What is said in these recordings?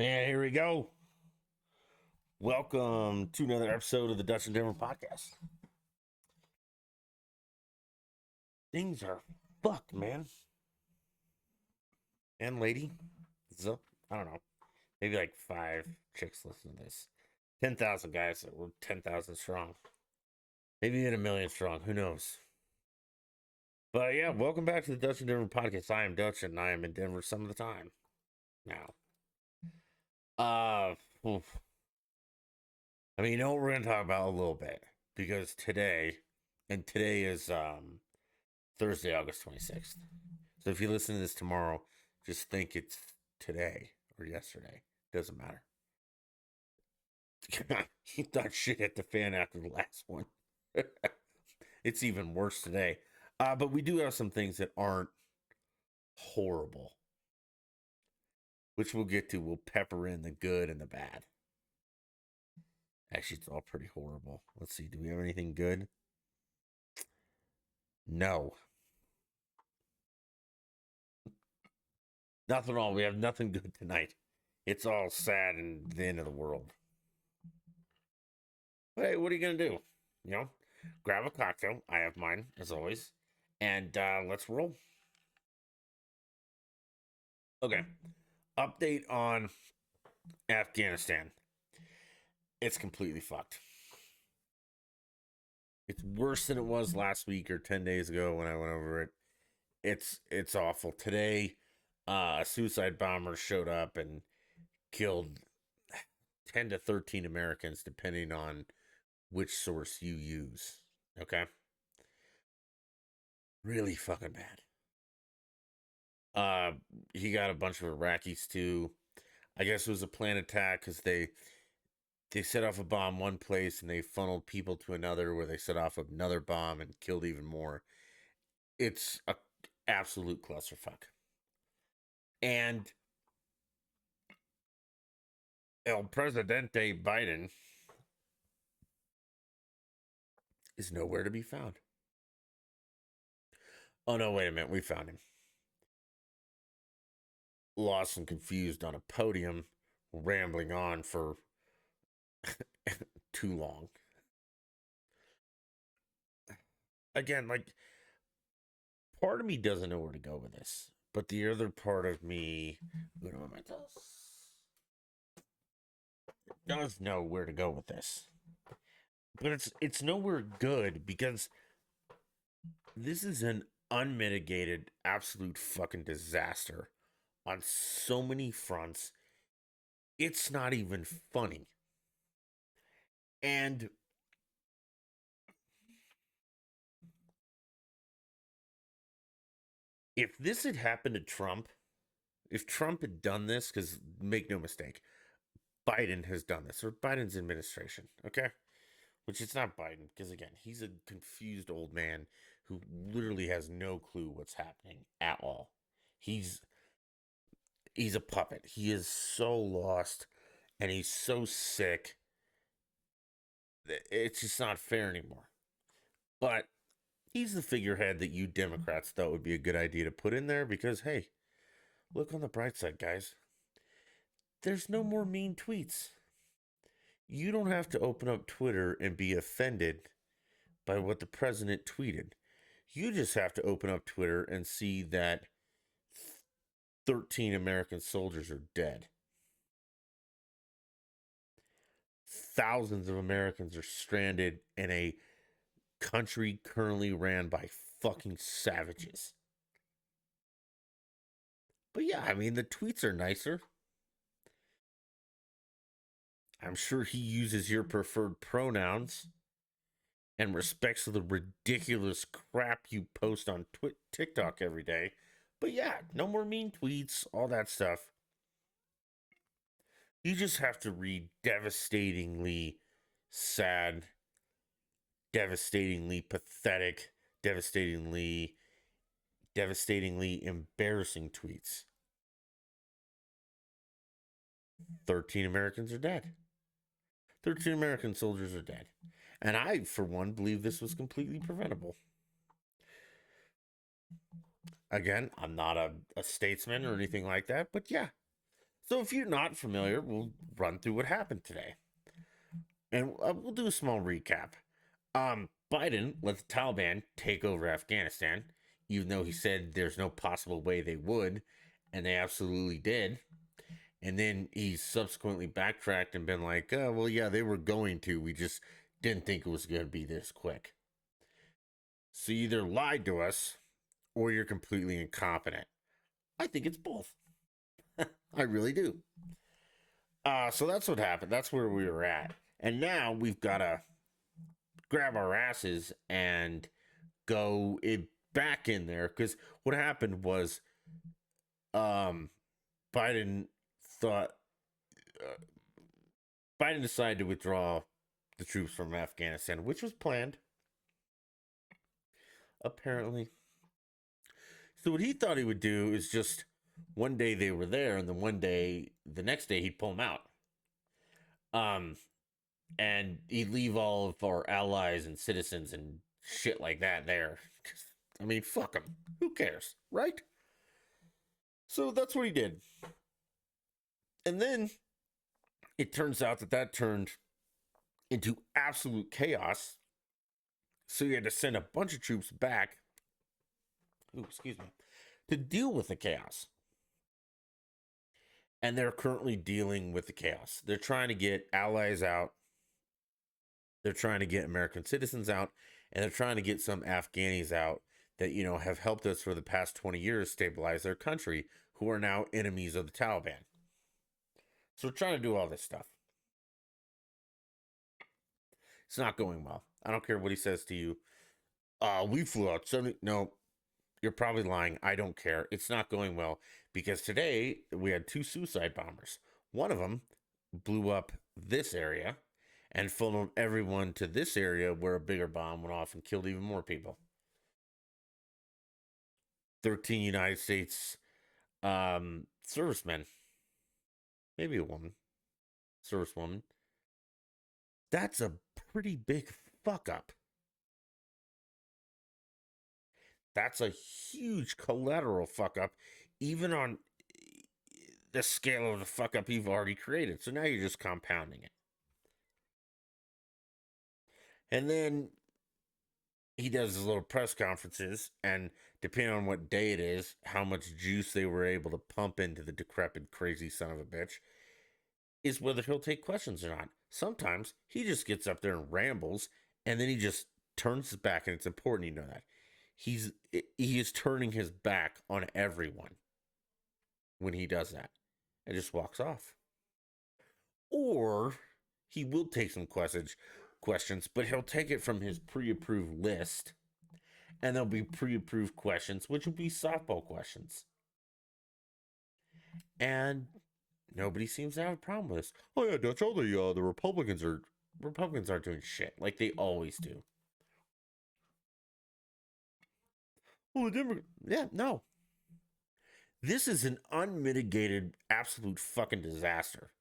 Man, here we go. Welcome to another episode of the Dutch and Denver podcast. Things are fucked, man. And lady. So, I don't know. Maybe like 5 chicks listen to this. 10,000 guys that were 10,000 strong. Maybe even 1,000,000 strong. Who knows? But yeah, welcome back to the Dutch and Denver podcast. I am Dutch and I am in Denver some of the time now. Oof. I mean, you know what we're going to talk about a little bit because today is Thursday, August 26th. So if you listen to this tomorrow, just think it's today or yesterday. Doesn't matter. He thought shit hit the fan after the last one. It's even worse today. But we do have some things that aren't horrible, which we'll get to. We'll pepper in the good and the bad. Actually, it's all pretty horrible. Let's see. Do we have anything good? No. Nothing at all. We have nothing good tonight. It's all sad and the end of the world. But hey, what are you going to do? You know, grab a cocktail. I have mine, as always. And let's roll. Okay. Update on Afghanistan. It's completely fucked. It's worse than it was last week or 10 days ago when I went over it. It's awful. Today, a suicide bomber showed up and killed 10 to 13 Americans, depending on which source you use. Okay? Really fucking bad. He got a bunch of Iraqis too. I guess it was a planned attack because they set off a bomb one place and they funneled people to another where they set off another bomb and killed even more. It's a absolute clusterfuck. And El Presidente Biden is nowhere to be found. Oh no, wait a minute, we found him. Lost and confused on a podium, rambling on for too long. Again, like, part of me doesn't know where to go with this, but the other part of me, does know where to go with this. But it's nowhere good because this is an unmitigated, absolute fucking disaster on so many fronts. It's not even funny. And if this had happened to Trump, if Trump had done this, because make no mistake, Biden has done this, or Biden's administration, okay? Which it's not Biden, because again, he's a confused old man who literally has no clue what's happening at all. He's a puppet. He is so lost and he's so sick. It's just not fair anymore. But he's the figurehead that you Democrats thought would be a good idea to put in there because, hey, look on the bright side, guys. There's no more mean tweets. You don't have to open up Twitter and be offended by what the president tweeted. You just have to open up Twitter and see that 13 American soldiers are dead. Thousands of Americans are stranded in a country currently ran by fucking savages. But yeah, I mean, the tweets are nicer. I'm sure he uses your preferred pronouns and respects the ridiculous crap you post on TikTok every day. But yeah, no more mean tweets, all that stuff. You just have to read devastatingly sad, devastatingly pathetic, devastatingly embarrassing tweets. 13 Americans are dead. 13 American soldiers are dead. And I, for one, believe this was completely preventable. Again, I'm not a statesman or anything like that, but yeah, So if you're not familiar, we'll run through what happened today. And we'll do a small recap. Biden let the Taliban take over Afghanistan, even though he said there's no possible way they would, and they absolutely did. And then he subsequently backtracked and been like, oh, well, yeah, they were going to. We just didn't think it was going to be this quick. So you either lied to us or you're completely incompetent. I think it's both. I really do. So that's what happened. That's where we were at. And now we've got to grab our asses and go back in there. Because what happened was Biden thought Biden decided to withdraw the troops from Afghanistan, which was planned, apparently. So what he thought he would do is just one day they were there, and then the next day he'd pull them out. And he'd leave all of our allies and citizens and shit like that there. I mean, fuck them. Who cares, right? So that's what he did. And then it turns out that turned into absolute chaos. So he had to send a bunch of troops back. Ooh, excuse me. To deal with the chaos. And they're currently dealing with the chaos. They're trying to get allies out. They're trying to get American citizens out. And they're trying to get some Afghanis out that, have helped us for the past 20 years stabilize their country, who are now enemies of the Taliban. So we're trying to do all this stuff. It's not going well. I don't care what he says to you. We flew out 70. No, you're probably lying. I don't care. It's not going well because today we had 2 suicide bombers. One of them blew up this area and funneled everyone to this area where a bigger bomb went off and killed even more people. 13 United States servicemen. Maybe a woman. Servicewoman. That's a pretty big fuck up. That's a huge collateral fuck up, even on the scale of the fuck up you've already created. So now you're just compounding it. And then he does his little press conferences, and depending on what day it is, how much juice they were able to pump into the decrepit, crazy son of a bitch, is whether he'll take questions or not. Sometimes he just gets up there and rambles, and then he just turns his back, and it's important you know that. He is turning his back on everyone when he does that and just walks off. Or he will take some questions, but he'll take it from his pre-approved list, and there'll be pre-approved questions, which will be softball questions. And nobody seems to have a problem with this. Oh yeah, that's all the Republicans aren't doing shit like they always do. Well, no. This is an unmitigated, absolute fucking disaster.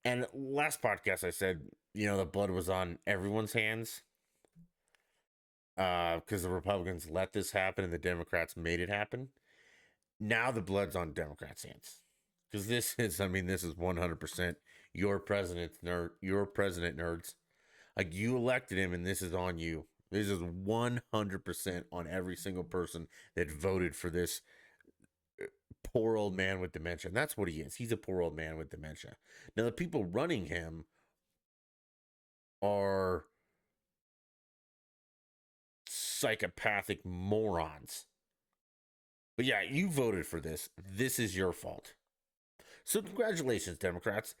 And last podcast I said, the blood was on everyone's hands. Because the Republicans let this happen and the Democrats made it happen. Now the blood's on Democrats' hands. Because this is 100% your president, nerds. Like, you elected him and this is on you. This is 100% on every single person that voted for this poor old man with dementia. And that's what he is. He's a poor old man with dementia. Now, the people running him are psychopathic morons. But yeah, you voted for this. This is your fault. So congratulations, Democrats.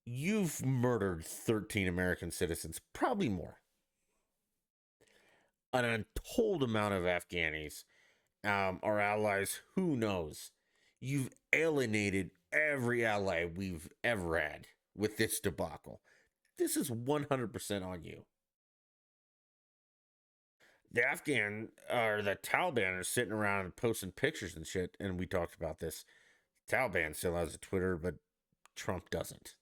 You've murdered 13 American citizens, probably more. An untold amount of Afghanis, our allies, who knows? You've alienated every ally we've ever had with this debacle. This is 100% on you. The Taliban are sitting around and posting pictures and shit, and we talked about this. The Taliban still has a Twitter, but Trump doesn't.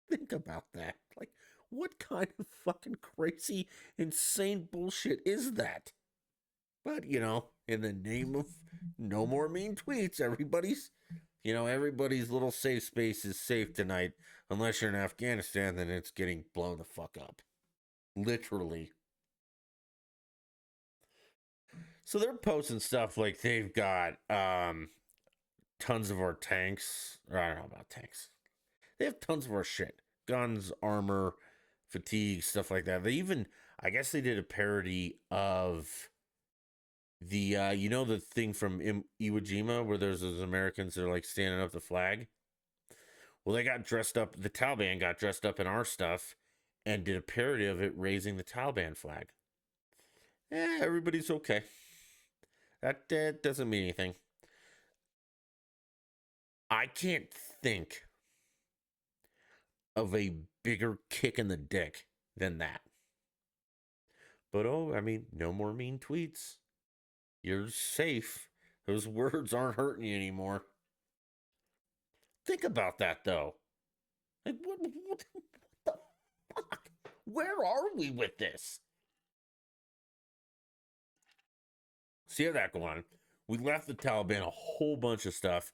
Think about that. Like, what kind of fucking crazy, insane bullshit is that? But, in the name of no more mean tweets, everybody's Everybody's little safe space is safe tonight. Unless you're in Afghanistan, then it's getting blown the fuck up. Literally. So they're posting stuff like they've got tons of our tanks. Or I don't know about tanks. They have tons of our shit. Guns, armor, fatigue, stuff like that. They even, I guess they did a parody of the, the thing from Iwo Jima where there's those Americans that are like standing up the flag? Well, they got dressed up, the Taliban got dressed up in our stuff and did a parody of it raising the Taliban flag. Everybody's okay. That doesn't mean anything. I can't think of a bigger kick in the dick than that. But no more mean tweets. You're safe. Those words aren't hurting you anymore. Think about that, though. Like, what the fuck? Where are we with this? See how that go on. We left the Taliban a whole bunch of stuff.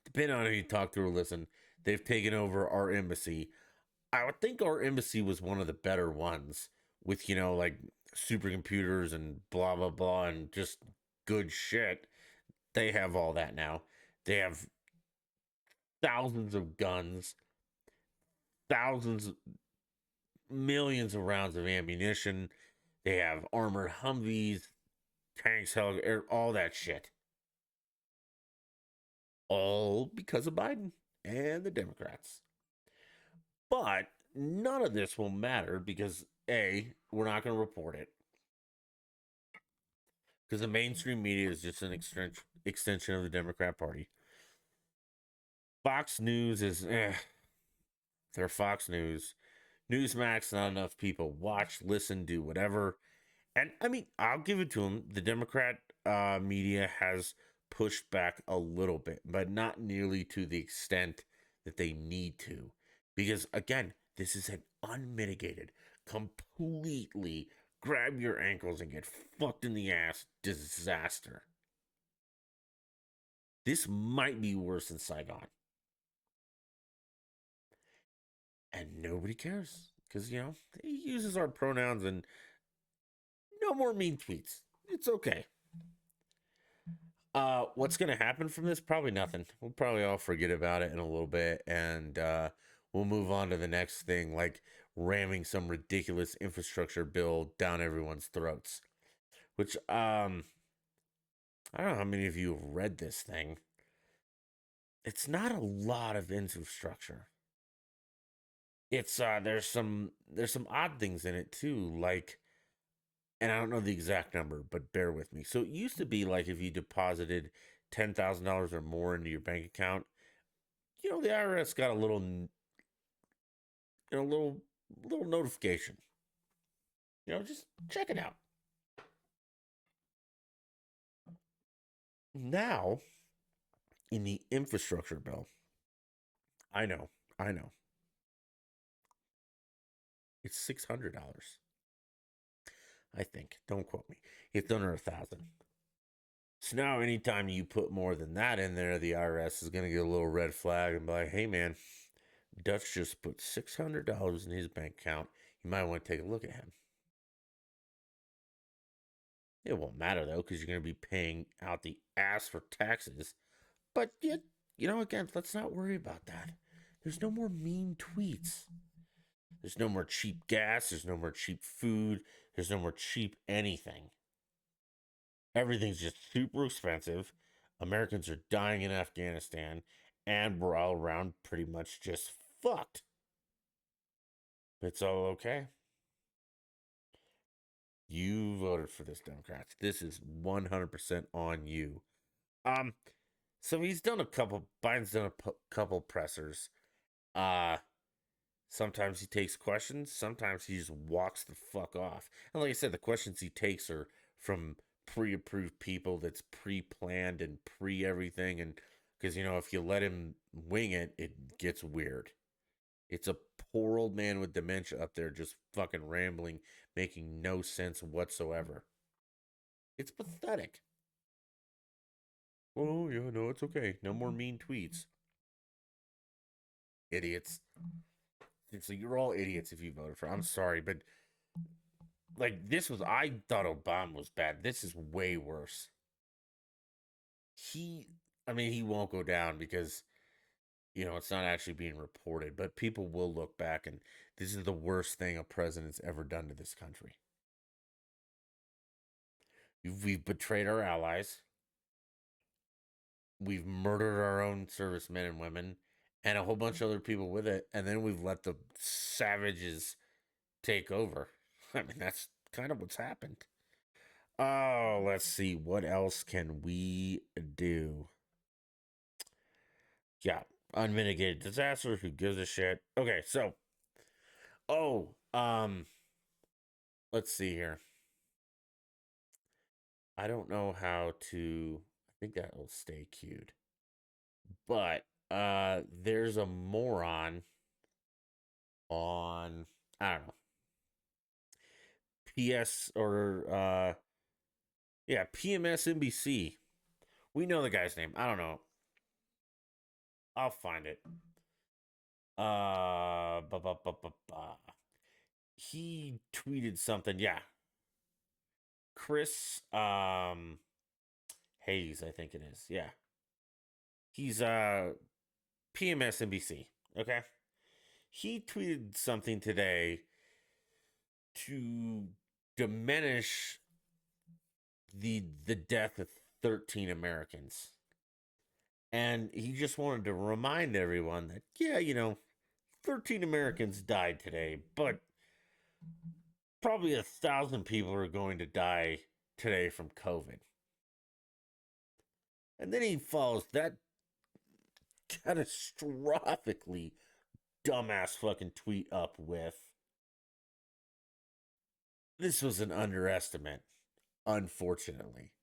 Depending on who you talk to or listen, they've taken over our embassy. I would think our embassy was one of the better ones with, like supercomputers and blah, blah, blah, and just good shit. They have all that now. They have thousands of guns, thousands, millions of rounds of ammunition. They have armored Humvees, tanks, all that shit. All because of Biden and the Democrats. But none of this will matter because A, we're not going to report it. Because the mainstream media is just an extension of the Democrat Party. Fox News is, they're Fox News. Newsmax, not enough people watch, listen, do whatever. And I'll give it to them. The Democrat media has pushed back a little bit, but not nearly to the extent that they need to. Because again, this is an unmitigated, completely grab your ankles and get fucked in the ass disaster. This might be worse than Saigon. And nobody cares because, he uses our pronouns and no more mean tweets. It's okay. What's going to happen from this? Probably nothing. We'll probably all forget about it in a little bit and we'll move on to the next thing, like ramming some ridiculous infrastructure bill down everyone's throats. Which, I don't know how many of you have read this thing. It's not a lot of infrastructure. It's there's some odd things in it too, like, and I don't know the exact number, but bear with me. So it used to be like if you deposited $10,000 or more into your bank account, the IRS got a little notification. Just check it out. Now, in the infrastructure bill, I know, it's $600. I think. Don't quote me. It's under 1,000. So now, anytime you put more than that in there, the IRS is going to get a little red flag and be like, "Hey, man, Dutch just put $600 in his bank account. You might want to take a look at him." It won't matter though, because you're going to be paying out the ass for taxes. But yet, again, let's not worry about that. There's no more mean tweets. There's no more cheap gas. There's no more cheap food. There's no more cheap anything. Everything's just super expensive. Americans are dying in Afghanistan, and we're all around pretty much just fucked. It's all okay. You voted for this, Democrats. This is 100% on you. So Biden's done a couple pressers. Sometimes he takes questions, sometimes he just walks the fuck off. And like I said, the questions he takes are from pre-approved people that's pre-planned and pre-everything. And because, if you let him wing it, it gets weird. It's a poor old man with dementia up there just fucking rambling, making no sense whatsoever. It's pathetic. Oh, yeah, no, it's okay. No more mean tweets. Idiots. So you're all idiots if you voted for. I'm sorry, but like this was. I thought Obama was bad. This is way worse. He, I mean, he won't go down because it's not actually being reported. But people will look back, and this is the worst thing a president's ever done to this country. We've betrayed our allies. We've murdered our own servicemen and women, and a whole bunch of other people with it, and then we've let the savages take over. I mean, that's kind of what's happened. Oh, let's see. What else can we do? Yeah, unmitigated disaster. Who gives a shit? Okay, so, oh, let's see here. I don't know how to. I think that will stay queued. But there's a moron on, I don't know, PS or yeah, PMSNBC. We know the guy's name. I don't know. I'll find it. Ba, ba, ba, ba, ba. He tweeted something. Yeah. Chris Hayes, I think it is. Yeah. He's PMSNBC. Okay. He tweeted something today to diminish the death of 13 Americans. And he just wanted to remind everyone that, yeah, 13 Americans died today, but probably 1,000 people are going to die today from COVID. And then he follows that catastrophically dumbass fucking tweet up with, this was an underestimate, unfortunately.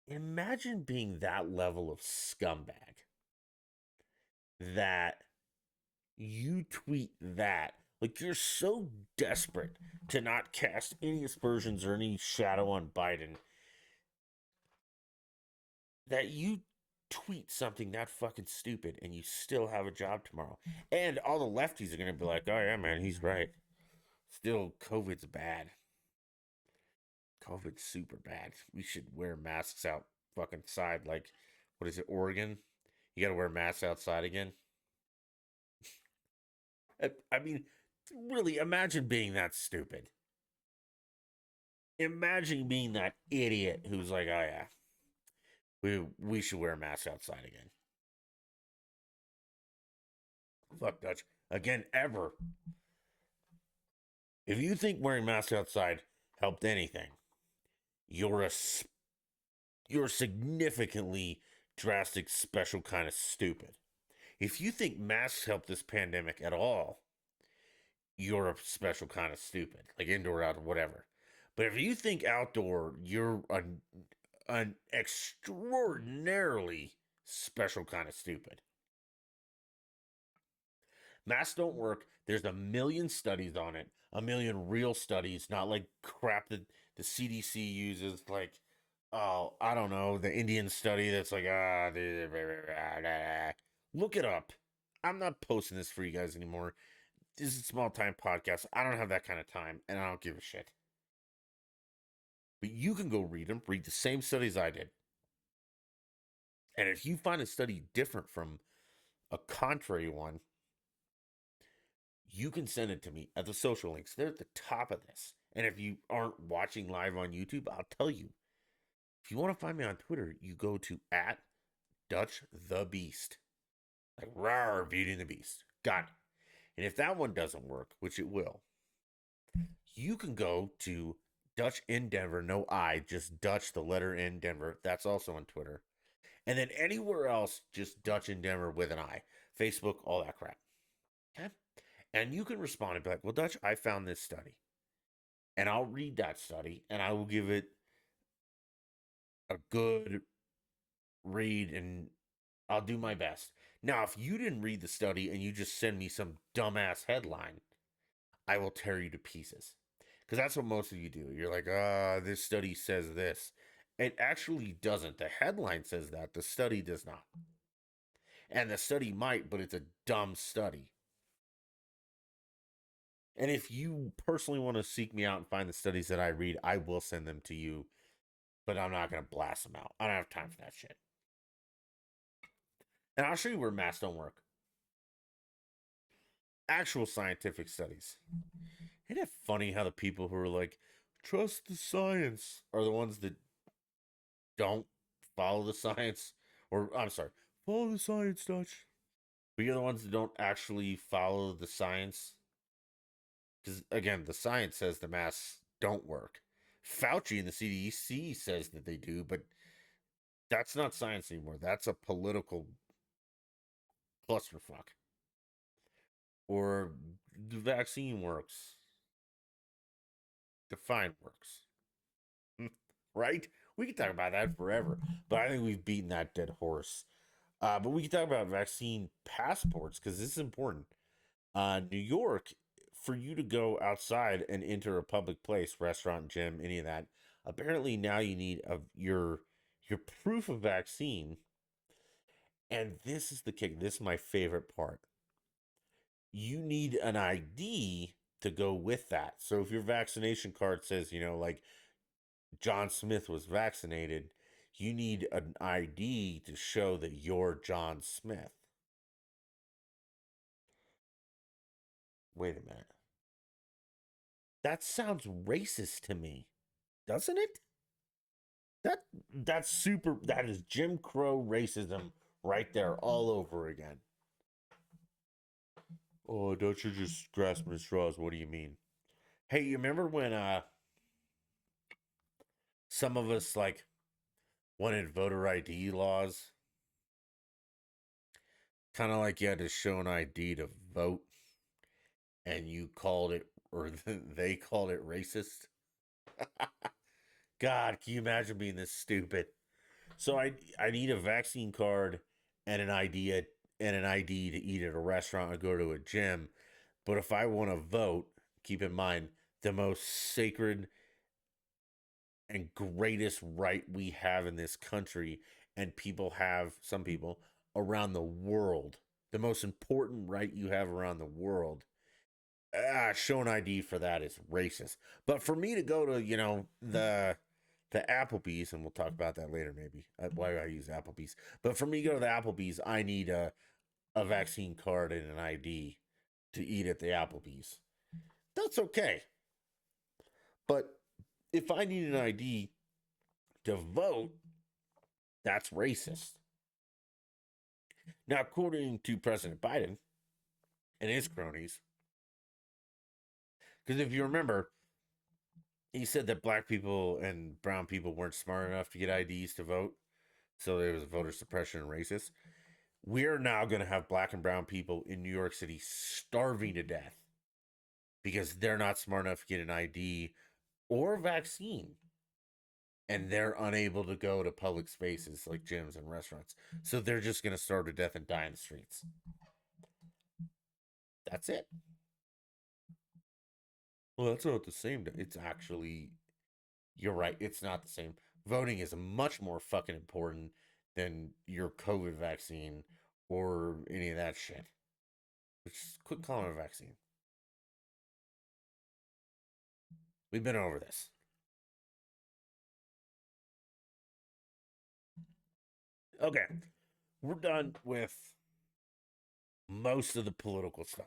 Imagine being that level of scumbag that you tweet that. Like, you're so desperate to not cast any aspersions or any shadow on Biden that you tweet something that fucking stupid and you still have a job tomorrow. And all the lefties are going to be like, oh, yeah, man, he's right. Still, COVID's bad. COVID's super bad. We should wear masks out fucking side. Like, what is it, Oregon? You got to wear masks outside again? I mean, really, imagine being that stupid. Imagine being that idiot who's like, oh, yeah, we should wear masks outside again. Fuck Dutch. Again, ever. If you think wearing masks outside helped anything, you're a you're significantly drastic, special kind of stupid. If you think masks help this pandemic at all, you're a special kind of stupid, like indoor, outdoor, whatever. But if you think outdoor, you're an extraordinarily special kind of stupid. Masks don't work. There's a million studies on it, a million real studies, not like crap that the CDC uses, like, oh, I don't know, the Indian study that's like, look it up. I'm not posting this for you guys anymore. This is a small time podcast. I don't have that kind of time, and I don't give a shit. But you can go read them, read the same studies I did. And if you find a study different from a contrary one, you can send it to me at the social links. They're at the top of this. And if you aren't watching live on YouTube, I'll tell you. If you want to find me on Twitter, you go to at Dutch the Beast. Like, rawr, Beauty and the Beast. Got it. And if that one doesn't work, which it will, you can go to Dutch in Denver, no I, just Dutch, the letter in Denver. That's also on Twitter. And then anywhere else, just Dutch in Denver with an I. Facebook, all that crap. Okay? And you can respond and be like, well, Dutch, I found this study. And I'll read that study and I will give it a good read and I'll do my best. Now, if you didn't read the study and you just send me some dumbass headline, I will tear you to pieces. Because that's what most of you do. You're like, this study says this. It actually doesn't. The headline says that, the study does not. And the study might, but it's a dumb study. And if you personally want to seek me out and find the studies that I read, I will send them to you, but I'm not going to blast them out. I don't have time for that shit. And I'll show you where masks don't work. Actual scientific studies. Isn't it funny how the people who are like, trust the science, are the ones that don't follow the science? Or, I'm sorry, follow the science, Dutch. But you're the ones that don't actually follow the science. Because, again, the science says the masks don't work. Fauci and the CDC says that they do, but that's not science anymore. That's a political clusterfuck. Or the vaccine works. Define works. Right? We could talk about that forever, but I think we've beaten that dead horse. But we can talk about vaccine passports because this is important. New York, for you to go outside and enter a public place, restaurant, gym, any of that, apparently now you need your proof of vaccine. And this is the kick. This is my favorite part. You need an ID to go with that. So if your vaccination card says, like John Smith was vaccinated, you need an ID to show that you're John Smith. Wait a minute. That sounds racist to me, doesn't it? That that is Jim Crow racism right there all over again. Oh, don't you just grasping at straws? What do you mean? Hey, you remember when some of us like wanted voter ID laws? Kind of like you had to show an ID to vote, and you called it, or they called it racist. God, can you imagine being this stupid? So I need a vaccine card and an ID to eat at a restaurant or go to a gym. But if I want to vote, keep in mind the most sacred and greatest right we have in this country, and some people around the world, the most important right you have around the world. Show an ID for that is racist. But for me to go to, the Applebee's, and we'll talk about that later, maybe why I use Applebee's. But for me to go to the Applebee's, I need a vaccine card and an ID to eat at the Applebee's. That's okay. But if I need an ID to vote, that's racist. Now, according to President Biden and his cronies, because if you remember, he said that black people and brown people weren't smart enough to get IDs to vote. So there was voter suppression and racist. We're now going to have black and brown people in New York City starving to death because they're not smart enough to get an ID or a vaccine. And they're unable to go to public spaces like gyms and restaurants. So they're just going to starve to death and die in the streets. That's it. Well, that's not the same. It's actually, you're right. It's not the same. Voting is much more fucking important than your COVID vaccine or any of that shit. Just quit calling it a vaccine. We've been over this. Okay. We're done with most of the political stuff.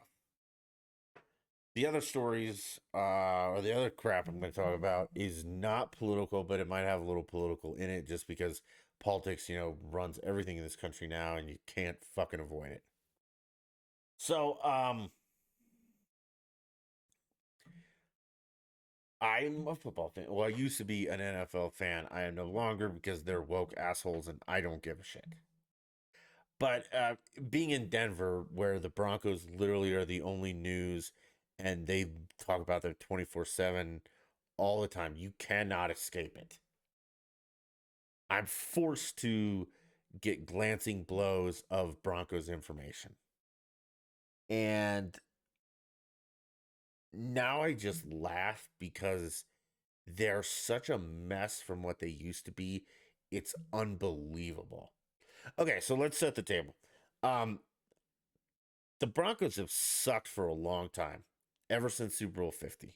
The other stories, or the other crap I'm going to talk about is not political, but it might have a little political in it just because politics, runs everything in this country now and you can't fucking avoid it. So, I'm a football fan. Well, I used to be an NFL fan. I am no longer because they're woke assholes and I don't give a shit. But being in Denver, where the Broncos literally are the only news and they talk about them 24/7 all the time, you cannot escape it. I'm forced to get glancing blows of Broncos information. And now I just laugh because They're such a mess from what they used to be. It's unbelievable. Okay, so let's set the table. Um, the Broncos have sucked for a long time, ever since Super Bowl 50.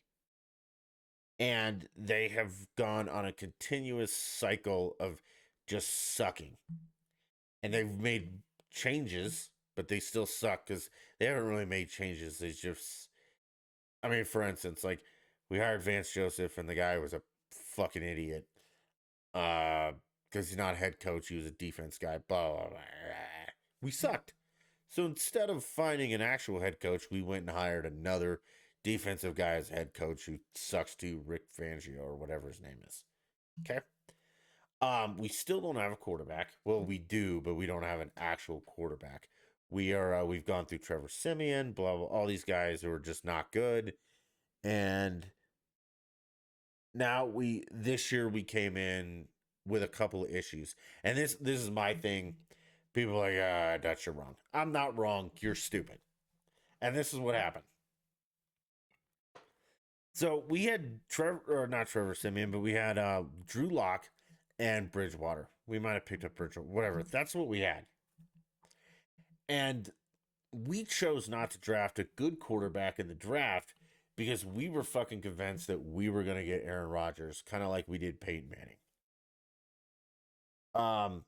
And they have gone on a continuous cycle of just sucking. And they've made changes, but they still suck because they haven't really made changes. They just, I mean, for instance, like we hired Vance Joseph, and the guy was a fucking idiot. Because he's not a head coach, he was a defense guy. Blah, blah, blah, blah. We sucked. So instead of finding an actual head coach, we went and hired another defensive guy as head coach who sucks too, Rick Fangio or whatever his name is. Okay. We still don't have a quarterback. Well, we do, but we don't have an actual quarterback. We've gone through Trevor Simeon, blah blah, all these guys who are just not good. And now we this year we came in with a couple of issues. And this is my thing. People are like, Dutch, you're wrong. I'm not wrong. You're stupid. And this is what happened. So we had Trevor, or not Trevor Simeon, but we had Drew Lock and Bridgewater. We might have picked up Bridgewater, whatever. That's what we had. And we chose not to draft a good quarterback in the draft because we were fucking convinced that we were going to get Aaron Rodgers, kind of like we did Peyton Manning. Um,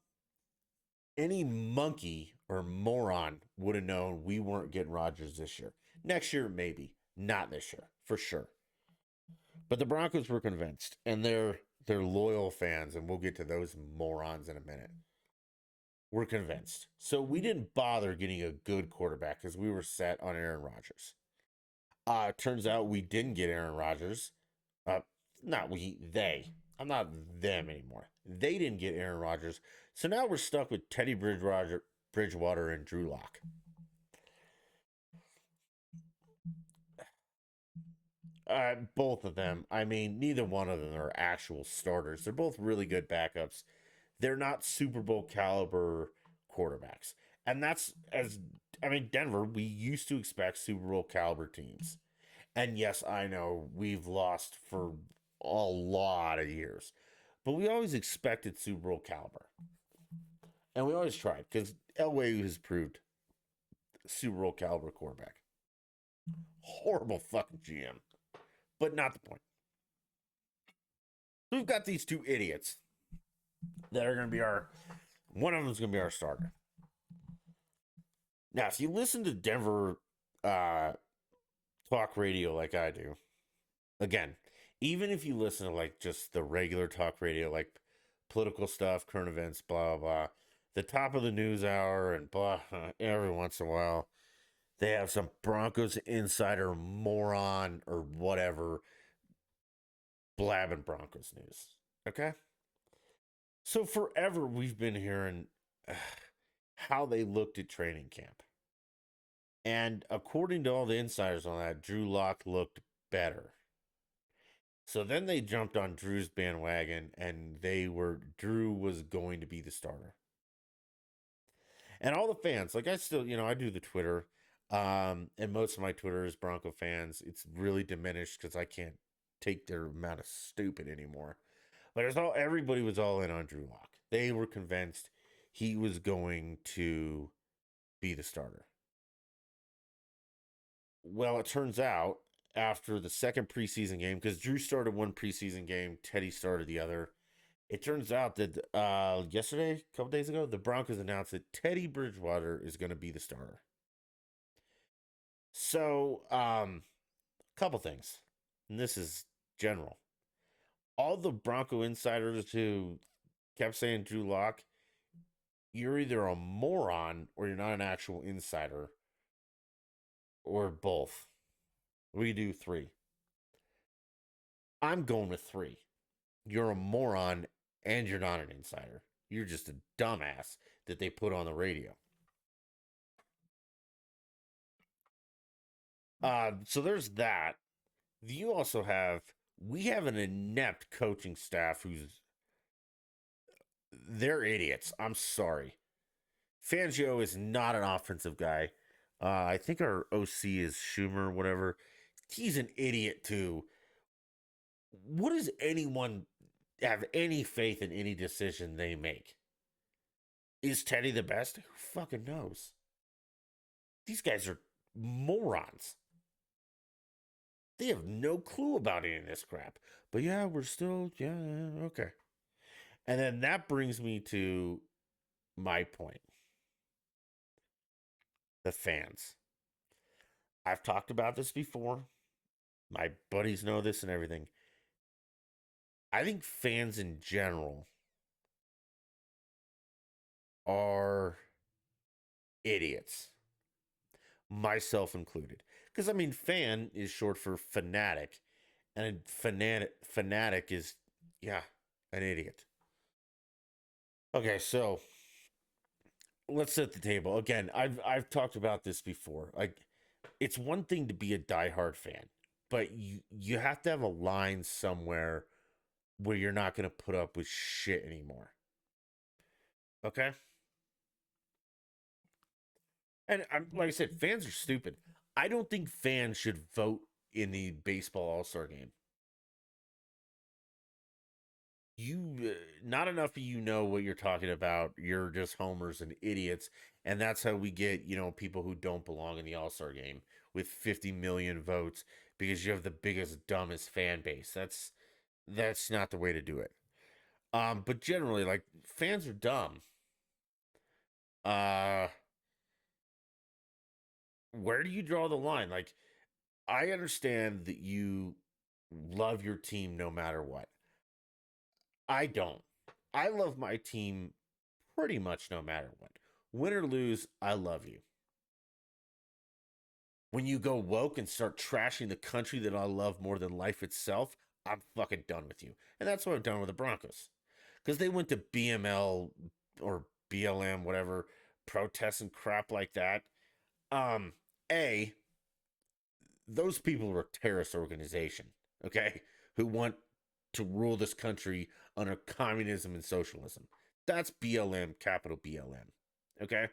any monkey or moron would have known we weren't getting Rodgers this year. Next year, maybe. Not this year, for sure. But the Broncos were convinced, and they're loyal fans, and we'll get to those morons in a minute. We're convinced. So we didn't bother getting a good quarterback because we were set on Aaron Rodgers. Turns out we didn't get Aaron Rodgers. Uh, not we, they. I'm not them anymore. They didn't get Aaron Rodgers. So now we're stuck with Teddy Bridgewater and Drew Lock. Both of them. I mean, neither one of them are actual starters. They're both really good backups. They're not Super Bowl caliber quarterbacks. And that's as I mean, Denver, we used to expect Super Bowl caliber teams. And yes, I know we've lost for a lot of years, but we always expected Super Bowl caliber. And we always tried because Elway has proved Super Bowl caliber quarterback. Horrible fucking GM, but not the point. We've got these two idiots that are going to be one of them is going to be our starter. Now, if you listen to Denver talk radio like I do, again, even if you listen to like just the regular talk radio, like political stuff, current events, blah, blah, blah, the top of the news hour and blah, every once in a while, they have some Broncos insider moron or whatever blabbing Broncos news. Okay? So forever we've been hearing how they looked at training camp. And according to all the insiders on that, Drew Lock looked better. So then they jumped on Drew's bandwagon and Drew was going to be the starter. And all the fans, like I still, I do the Twitter. And most of my Twitter is Bronco fans. It's really diminished because I can't take their amount of stupid anymore. But everybody was all in on Drew Lock. They were convinced he was going to be the starter. Well, it turns out after the second preseason game, because Drew started one preseason game, Teddy started the other. It turns out that yesterday, a couple days ago, the Broncos announced that Teddy Bridgewater is going to be the starter. So, couple things, and this is general. All the Bronco insiders who kept saying Drew Lock, you're either a moron or you're not an actual insider, or both. We do three. I'm going with three. You're a moron and you're not an insider. You're just a dumbass that they put on the radio. So there's that. We have an inept coaching staff they're idiots. I'm sorry. Fangio is not an offensive guy. I think our OC is Schumer, whatever. He's an idiot too. what does anyone have any faith in any decision they make? Is Teddy the best? Who fucking knows? These guys are morons. They have no clue about any of this crap. But yeah, we're still, yeah, okay. And then that brings me to my point, the fans. I've talked about this before. My buddies know this and everything. I think fans in general are idiots, myself included. Because I mean, fan is short for fanatic, and a fanatic is, yeah, an idiot. Okay, so let's set the table again. I've talked about this before. Like, it's one thing to be a diehard fan, but you have to have a line somewhere where you're not going to put up with shit anymore. Okay, and like I said, fans are stupid. I don't think fans should vote in the baseball All Star game. Not enough of you know what you're talking about. You're just homers and idiots, and that's how we get people who don't belong in the All Star game with 50 million votes because you have the biggest dumbest fan base. That's not the way to do it. But generally, like, fans are dumb. Uh, where do you draw the line? Like, I understand that you love your team no matter what. I don't. I love my team pretty much no matter what. Win or lose, I love you. When you go woke and start trashing the country that I love more than life itself, I'm fucking done with you. And that's what I've done with the Broncos. Because they went to BML or BLM, whatever, protests and crap like that. Um, A, those people are a terrorist organization, okay, who want to rule this country under communism and socialism. That's BLM, capital BLM, okay?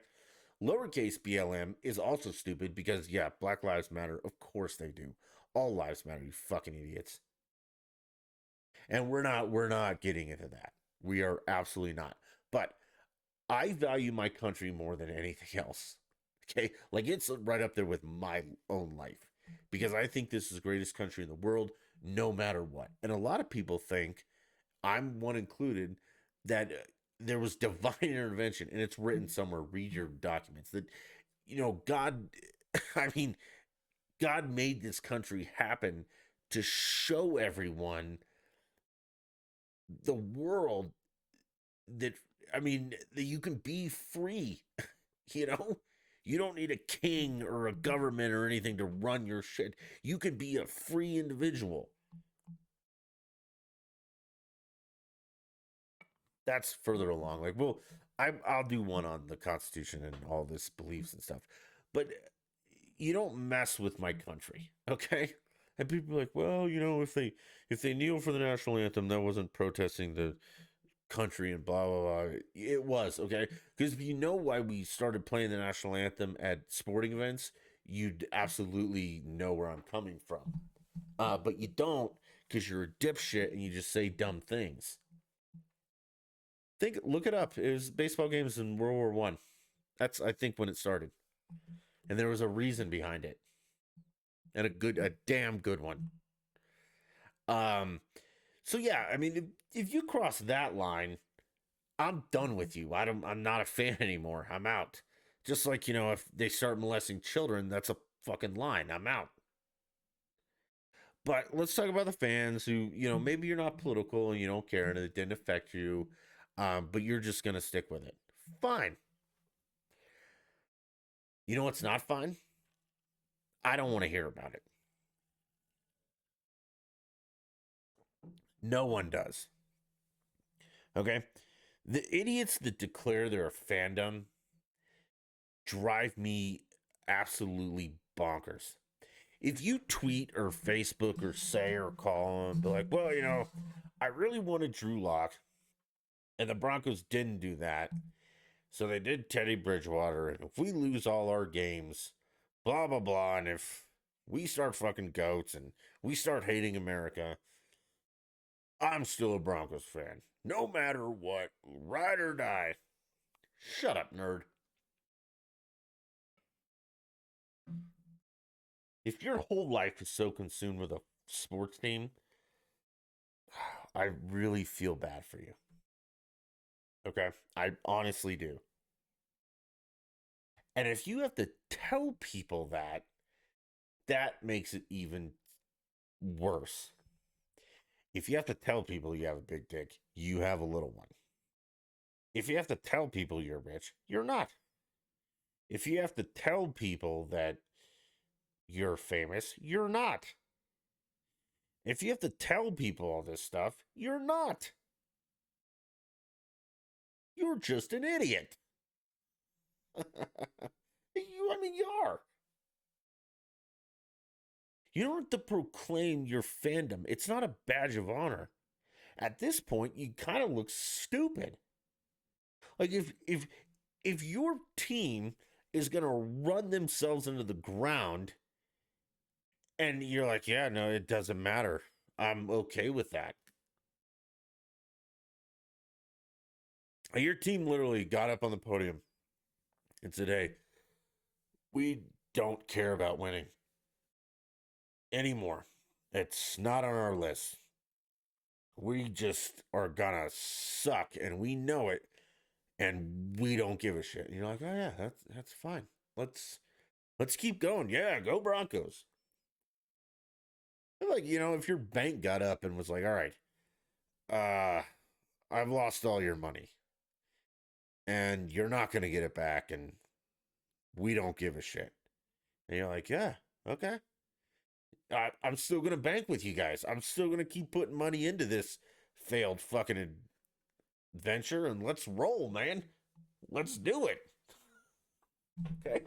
Lowercase BLM is also stupid because, yeah, Black Lives Matter. Of course they do. All lives matter, you fucking idiots. And we're not getting into that. We are absolutely not. But I value my country more than anything else. Okay? Like, it's right up there with my own life because I think this is the greatest country in the world no matter what. And a lot of people think, I'm one included, that there was divine intervention, and it's written somewhere. Read your documents that God. I mean, God made this country happen to show everyone, the world, that I mean that you can be free. You know, you don't need a king or a government or anything to run your shit. You can be a free individual. That's further along. Like, well, I'll do one on the Constitution and all this beliefs and stuff, but you don't mess with my country, okay? And people are like, well, if they kneel for the national anthem, that wasn't protesting the country and blah blah blah. It was, okay, because if you know why we started playing the national anthem at sporting events, you'd absolutely know where I'm coming from. But you don't because you're a dipshit and you just say dumb things. Look it up. It was baseball games in World War I. That's, I think, when it started, and there was a reason behind it, and a damn good one. Um, so yeah, I mean, if you cross that line, I'm done with you. I'm not a fan anymore. I'm out. Just like, if they start molesting children, that's a fucking line. I'm out. But let's talk about the fans who, maybe you're not political and you don't care and it didn't affect you, but you're just going to stick with it. Fine. You know what's not fine? I don't want to hear about it. No one does. Okay? The idiots that declare they're a fandom drive me absolutely bonkers. If you tweet or Facebook or say or call and be like, well, I really wanted Drew Lock, and the Broncos didn't do that, so they did Teddy Bridgewater, and if we lose all our games, blah blah blah, and if we start fucking goats and we start hating America, I'm still a Broncos fan. No matter what, ride or die. Shut up, nerd. If your whole life is so consumed with a sports team, I really feel bad for you. Okay? I honestly do. And if you have to tell people that, that makes it even worse. If you have to tell people you have a big dick, you have a little one. If you have to tell people you're rich, you're not. If you have to tell people that you're famous, you're not. If you have to tell people all this stuff, you're not. You're just an idiot. You are. You don't have to proclaim your fandom. It's not a badge of honor. At this point, you kind of look stupid. Like if your team is gonna run themselves into the ground, and you're like, yeah, no, it doesn't matter. I'm okay with that. Your team literally got up on the podium and said, hey, we don't care about winning anymore. It's not on our list. We just are gonna suck, and we know it, and we don't give a shit. And you're like, oh yeah, that's fine. Let's keep going. Yeah, go Broncos. Like, if your bank got up and was like, all right, uh, I've lost all your money, and you're not gonna get it back, and we don't give a shit. And you're like, yeah, okay. I'm still gonna bank with you guys. I'm still gonna keep putting money into this failed fucking adventure, and let's roll, man. Let's do it. Okay.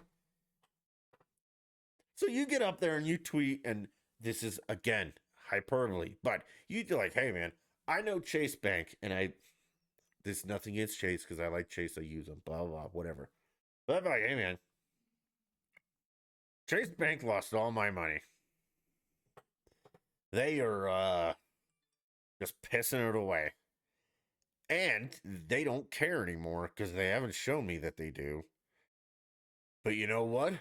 So you get up there and you tweet, and this is again hyperbole, but you do like, hey man, I know Chase Bank, and there's nothing against Chase because I like Chase, I use them, blah blah, whatever. But I'm like, hey man, Chase Bank lost all my money. They are just pissing it away. And they don't care anymore because they haven't shown me that they do. But you know what?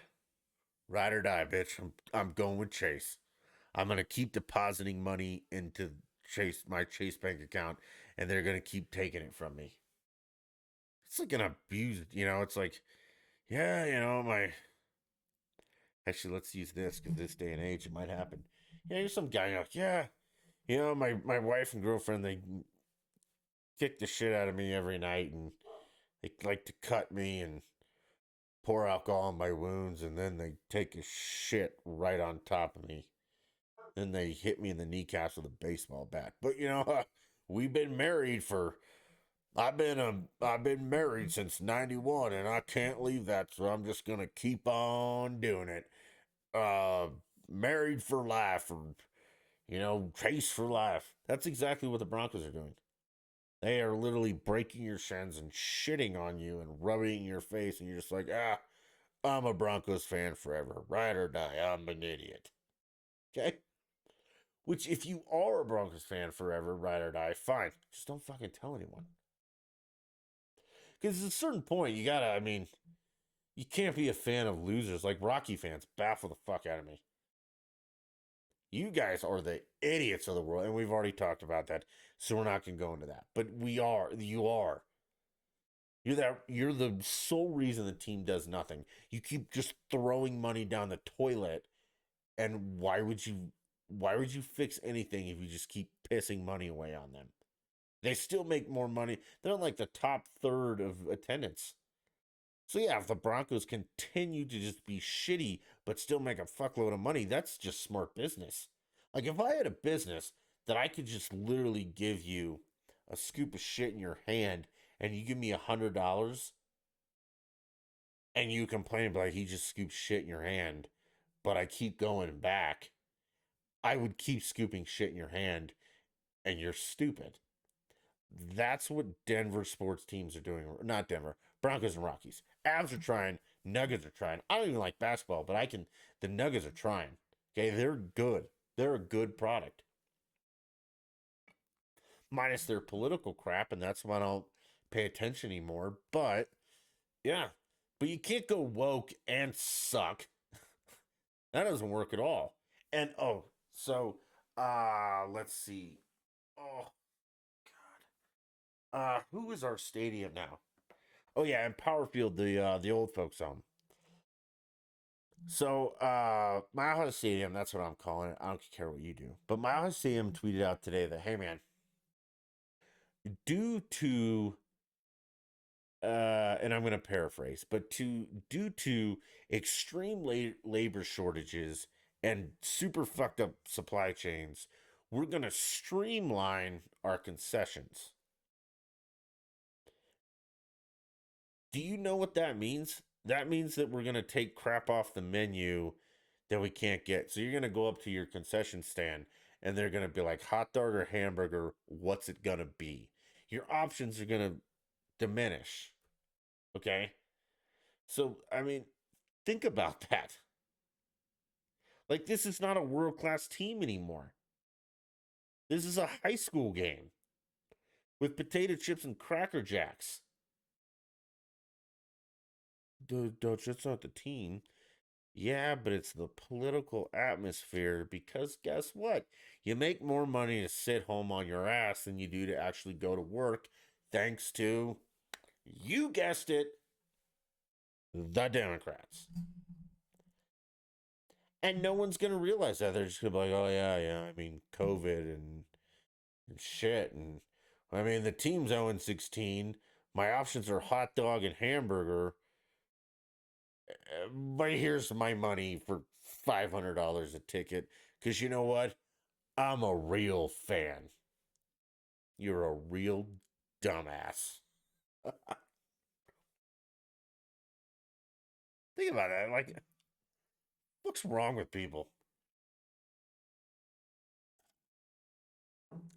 Ride or die, bitch. I'm going with Chase. I'm gonna keep depositing money into my Chase Bank account, and they're gonna keep taking it from me. It's like an abuse, It's like, yeah, my. Actually, let's use this because this day and age it might happen. Yeah, you're some guy. You're like, yeah, my wife and girlfriend, they kick the shit out of me every night, and they like to cut me and pour alcohol on my wounds, and then they take a shit right on top of me. Then they hit me in the kneecaps with a baseball bat. But we've been married for. I've been married since '91, and I can't leave that, so I'm just gonna keep on doing it. Uh, Married for life, or Chase for life. That's exactly what the Broncos are doing. They are literally breaking your shins and shitting on you and rubbing in your face, and you're just like, I'm a Broncos fan forever. Ride or die. I'm an idiot. Okay? Which, if you are a Broncos fan forever, ride or die, fine. Just don't fucking tell anyone. Because at a certain point, you can't be a fan of losers. Like Rocky fans baffle the fuck out of me. You guys are the idiots of the world, and we've already talked about that, so we're not going to go into that. But you are. You're the sole reason the team does nothing. You keep just throwing money down the toilet, and why would you fix anything if you just keep pissing money away on them? They still make more money. They're in like the top third of attendance. So yeah, if the Broncos continue to just be shitty but still make a fuckload of money, that's just smart business. Like if I had a business that I could just literally give you a scoop of shit in your hand and you give me $100 and you complain about he just scooped shit in your hand, but I keep going back, I would keep scooping shit in your hand and you're stupid. That's what Denver sports teams are doing. Not Denver, Broncos and Rockies. Avs are trying. Nuggets are trying. I don't even like basketball, but the Nuggets are trying. Okay, they're good. They're a good product. minus their political crap, and that's why I don't pay attention anymore. But yeah, but you can't go woke and suck. That doesn't work at all. And so let's see. Oh who is our stadium now? Oh yeah, in Powerfield, the old folks home. So Mile High Stadium, that's what I'm calling it. I don't care what you do. But Mile High Stadium tweeted out today that, hey man, due to and I'm going to paraphrase, but due to extreme labor shortages and super fucked up supply chains, we're going to streamline our concessions. Do you know what that means? That means that we're going to take crap off the menu that we can't get. So you're going to go up to your concession stand and they're going to be like, hot dog or hamburger, what's it going to be? Your options are going to diminish. Okay? So, I mean, think about that. Like, this is not a world class team anymore. This is a high school game with potato chips and Cracker Jacks. Dutch, that's not the team. Yeah, but it's the political atmosphere because guess what? You make more money to sit home on your ass than you do to actually go to work, thanks to, you guessed it, the Democrats. And no one's going to realize that. They're just going to be like, oh, yeah, I mean, COVID and shit. And I mean, the team's 0-16. My options are hot dog and hamburger. But here's my money for $500 a ticket. Because you know what? I'm a real fan. You're a real dumbass. Think about that. Like, what's wrong with people?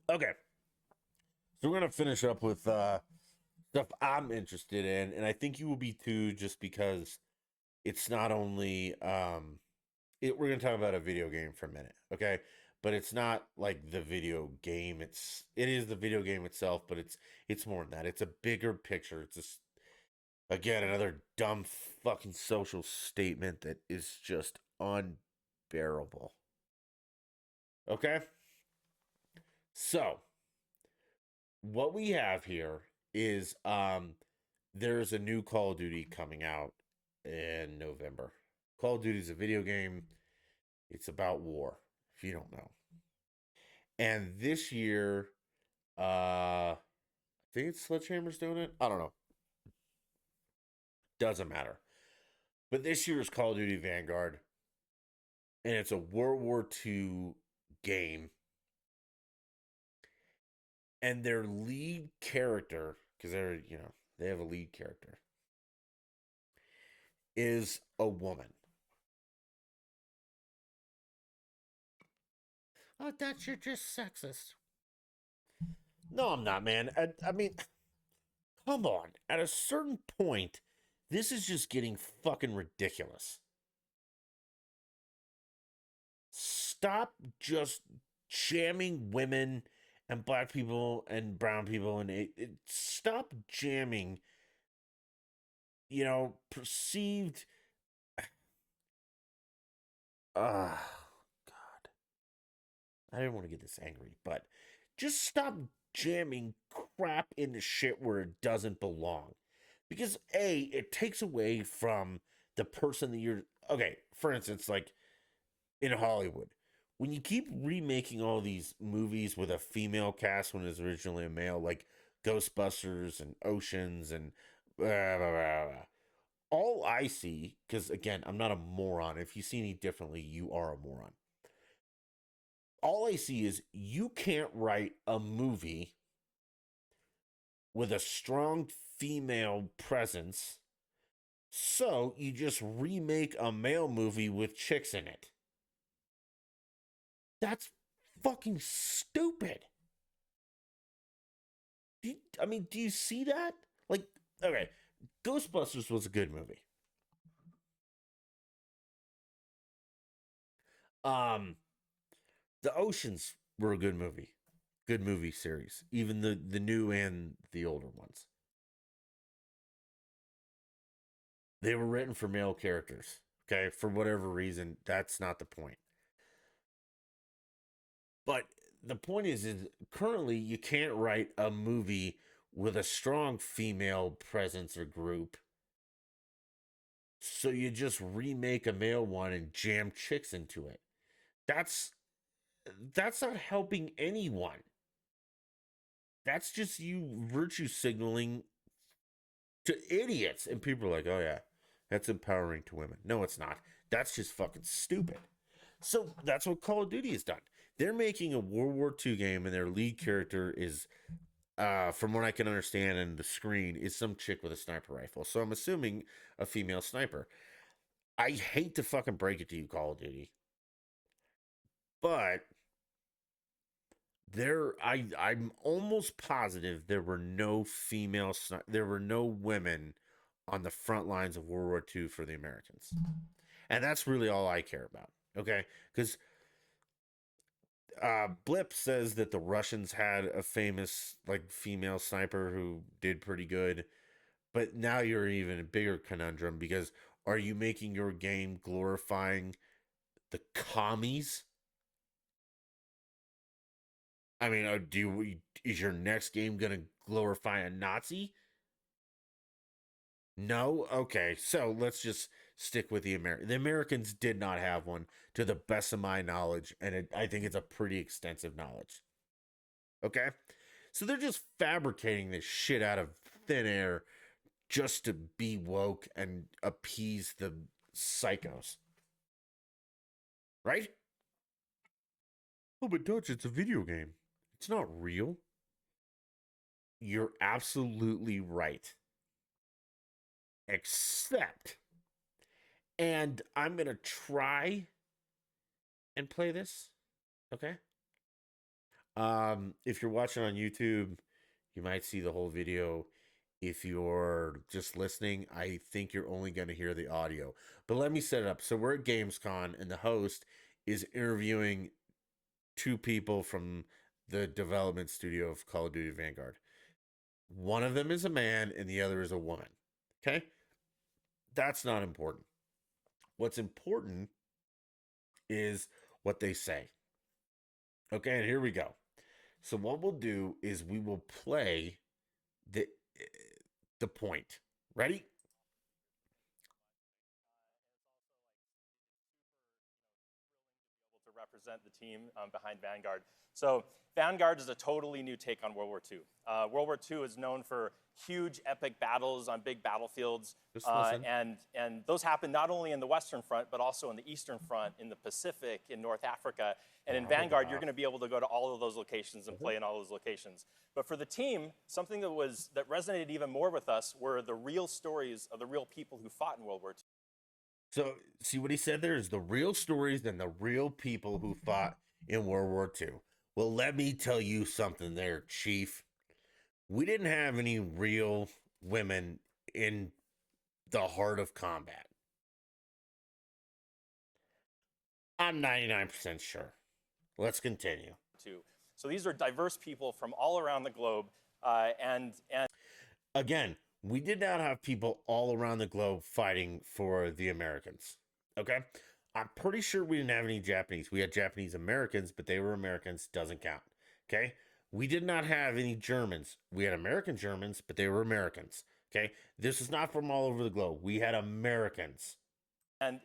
Okay. So we're going to finish up with stuff I'm interested in. And I think you will be too, just because it's not only we're going to talk about a video game for a minute, okay? But it's not like the video game. It is the video game itself, but it's more than that. It's a bigger picture. It's just, again, another dumb fucking social statement that is just unbearable. Okay? So, what we have here is there's a new Call of Duty coming out in November. Call of Duty is a video game. It's about war, if you don't know. And this year, I think it's Sledgehammer's doing it. I don't know. Doesn't matter. But this year is Call of Duty Vanguard, and it's a World War II game. And their lead character, because they have a lead character, is a woman. Oh, that you're just sexist. No, I'm not, man. I mean, come on. At a certain point, this is just getting fucking ridiculous. Stop just jamming women and black people and brown people and stop jamming, perceived. God. I didn't want to get this angry, but just stop jamming crap into shit where it doesn't belong. Because it takes away from the person that you're. Okay, for instance, like in Hollywood, when you keep remaking all these movies with a female cast when it was originally a male, like Ghostbusters and Oceans and blah, blah, blah, blah. All I see, because again, I'm not a moron. If you see any differently, you are a moron. All I see is you can't write a movie with a strong female presence, so you just remake a male movie with chicks in it. That's fucking stupid. Do you see that? Like, okay, Ghostbusters was a good movie. Um, The Oceans were a good movie. good movie series, even the new and the older ones. They were written for male characters. Okay, for whatever reason, that's not the point. But the point is currently you can't write a movie with a strong female presence or group. So you just remake a male one and jam chicks into it. That's that's not helping anyone. That's just you virtue signaling to idiots. And people are like, oh yeah, that's empowering to women. No, it's not. That's just fucking stupid. So that's what Call of Duty has done. They're making a World War II game, and their lead character is, from what I can understand in the screen, is some chick with a sniper rifle. So I'm assuming a female sniper. I hate to fucking break it to you, Call of Duty, but I'm almost positive there were no there were no women on the front lines of World War II for the Americans. And that's really all I care about. Okay? Because Blip says that the Russians had a famous like female sniper who did pretty good. But now you're even a bigger conundrum because are you making your game glorifying the commies? I mean, is your next game gonna glorify a Nazi? No? Okay, so let's just stick with the Americans. The Americans did not have one, to the best of my knowledge, and I think it's a pretty extensive knowledge. Okay? So they're just fabricating this shit out of thin air just to be woke and appease the psychos. Right? Oh, but Dutch, it's a video game. It's not real. You're absolutely right. Except, and I'm going to try and play this. Okay? If you're watching on YouTube, you might see the whole video. If you're just listening, I think you're only going to hear the audio. But let me set it up. So we're at Gamescom, and the host is interviewing two people from the development studio of Call of Duty Vanguard. One of them is a man, and the other is a woman. Okay? That's not important. What's important is what they say. Okay, and here we go. So what we'll do is we will play the point. Ready? To represent the team behind Vanguard. So Vanguard is a totally new take on World War II. World War II is known for huge epic battles on big battlefields. And those happen not only in the Western Front, but also in the Eastern Front, in the Pacific, in North Africa. And in Vanguard, you're going to be able to go to all of those locations and play in all those locations. But for the team, something that resonated even more with us were the real stories of the real people who fought in World War II. So, see what he said there is the real stories and the real people who fought in World War II. Well, let me tell you something there, Chief. We didn't have any real women in the heart of combat. I'm 99% sure. Let's continue. So these are diverse people from all around the globe, and again, we did not have people all around the globe fighting for the Americans. Okay? I'm pretty sure we didn't have any Japanese. We had Japanese Americans, but they were Americans. Doesn't count. Okay? We did not have any Germans. We had American Germans, but they were Americans. Okay? This is not from all over the globe. We had Americans. And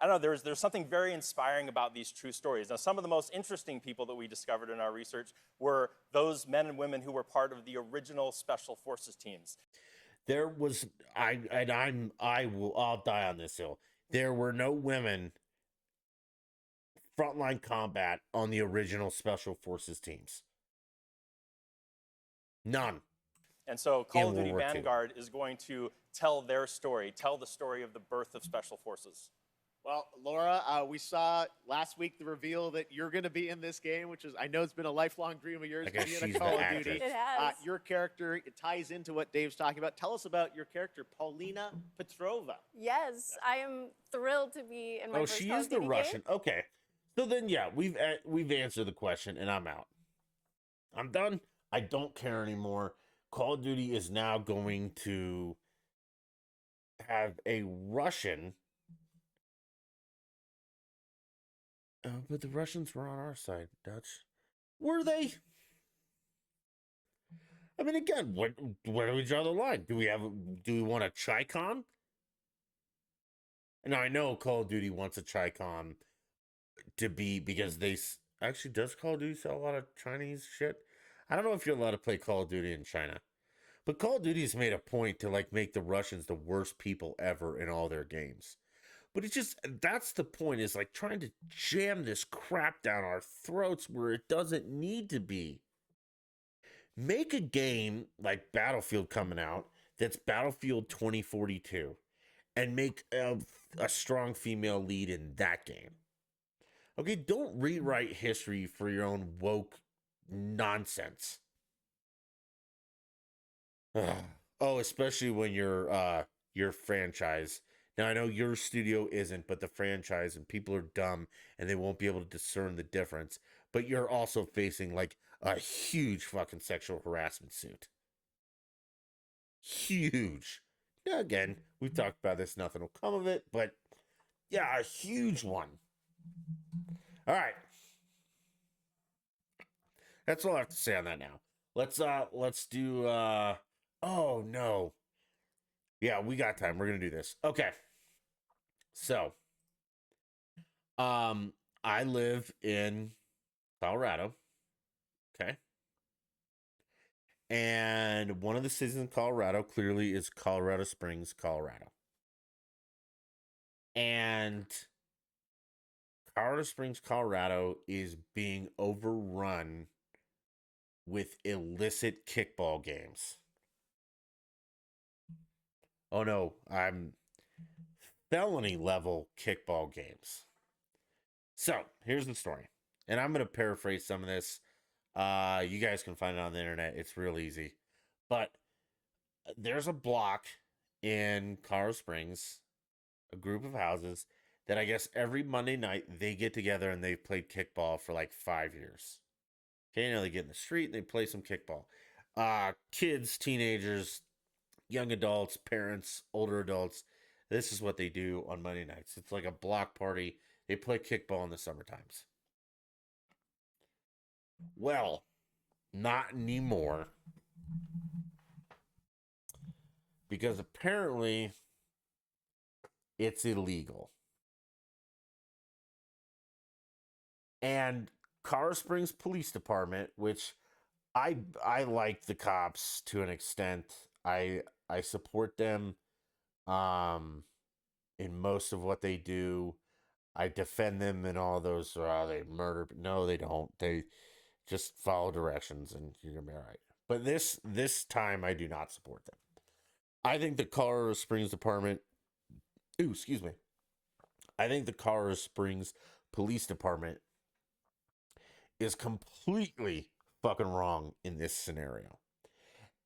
I don't know, there's something very inspiring about these true stories. Now, some of the most interesting people that we discovered in our research were those men and women who were part of the original Special Forces teams. There was, I'll die on this hill. There were no women frontline combat on the original Special Forces teams. None. And so Call of Duty Vanguard is going to tell their story, tell the story of the birth of Special Forces. Well, Laura, we saw last week the reveal that you're going to be in this game, which is, I know it's been a lifelong dream of yours to be in a Call of Duty. It has. Your character, it ties into what Dave's talking about. Tell us about your character, Paulina Petrova. Yes, I am thrilled to be in my first she Call is of the Duty Russian. game. Okay. So then, yeah, we've answered the question, and I'm out. I'm done. I don't care anymore. Call of Duty is now going to have a Russian. But the Russians were on our side, Dutch. Were they? I mean, again, where do we draw the line? Do we want a Chicom? Now I know Call of Duty wants a Chicom to be because actually does Call of Duty sell a lot of Chinese shit? I don't know if you're allowed to play Call of Duty in China, but Call of Duty has made a point to like make the Russians the worst people ever in all their games. But it's just that's the point is like trying to jam this crap down our throats where it doesn't need to be. Make a game like Battlefield coming out that's Battlefield 2042 and make a strong female lead in that game. Okay, don't rewrite history for your own woke nonsense. Oh, especially when your franchise. Now I know your studio isn't, but the franchise and people are dumb and they won't be able to discern the difference. But you're also facing like a huge fucking sexual harassment suit. Huge. Now, again, we've talked about this, nothing will come of it, but yeah, a huge one. All right. That's all I have to say on that now. Let's do oh no. Yeah, we got time. We're gonna do this. Okay. So I live in Colorado. Okay. And one of the cities in Colorado clearly is Colorado Springs, Colorado. And Colorado Springs, Colorado is being overrun with illicit kickball games. Oh no, I'm felony level kickball games. So here's the story. And I'm going to paraphrase some of this. You guys can find it on the internet. It's real easy. But there's a block in Colorado Springs, a group of houses that I guess every Monday night they get together and they've played kickball for like 5 years. Okay, they get in the street and they play some kickball. Kids, teenagers, young adults, parents, older adults. This is what they do on Monday nights. It's like a block party. They play kickball in the summer times. Well, not anymore. Because apparently it's illegal. And Colorado Springs Police Department, which I like the cops to an extent. I support them in most of what they do. I defend them in all those they murder. No, they don't. They just follow directions and you're gonna be all right. But this time I do not support them. I think the Colorado Springs Department excuse me. I think the Colorado Springs Police Department is completely fucking wrong in this scenario.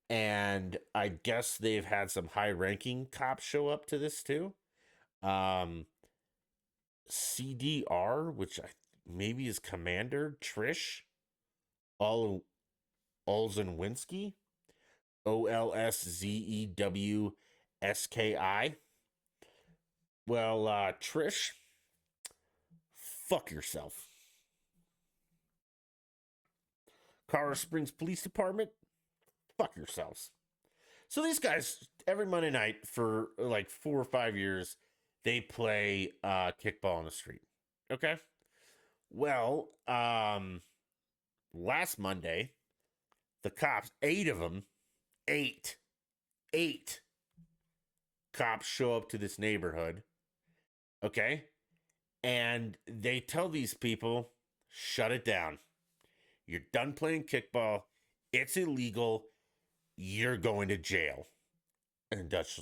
And I guess they've had some high-ranking cops show up to this too. CDR, which maybe is Commander Trish Olszewski, Olszewski. Well, Trish, fuck yourself. Colorado Springs Police Department, fuck yourselves. So these guys, every Monday night for like 4 or 5 years, they play kickball on the street. Okay? Well, last Monday, the cops, 8 of them, 8 cops show up to this neighborhood. Okay? And they tell these people, shut it down. You're done playing kickball. It's illegal. You're going to jail. And that's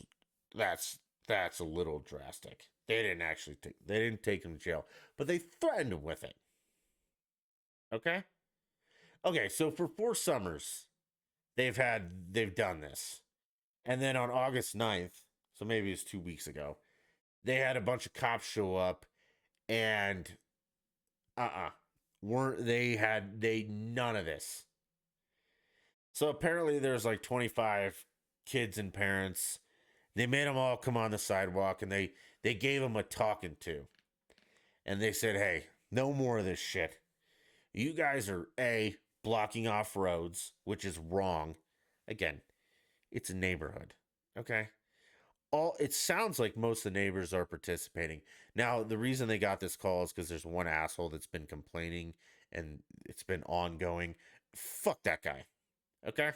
a little drastic. They didn't take him to jail, but they threatened him with it. Okay? Okay, so for 4 summers, they've done this. And then on August 9th, so maybe it's 2 weeks ago, they had a bunch of cops show up and none of this. So apparently there's like 25 kids and parents. They made them all come on the sidewalk and they gave them a talking to. And they said, "Hey, no more of this shit. You guys are blocking off roads, which is wrong. Again, it's a neighborhood. Okay? All it sounds like most of the neighbors are participating. Now, the reason they got this call is because there's one asshole that's been complaining and it's been ongoing. Fuck that guy. Okay?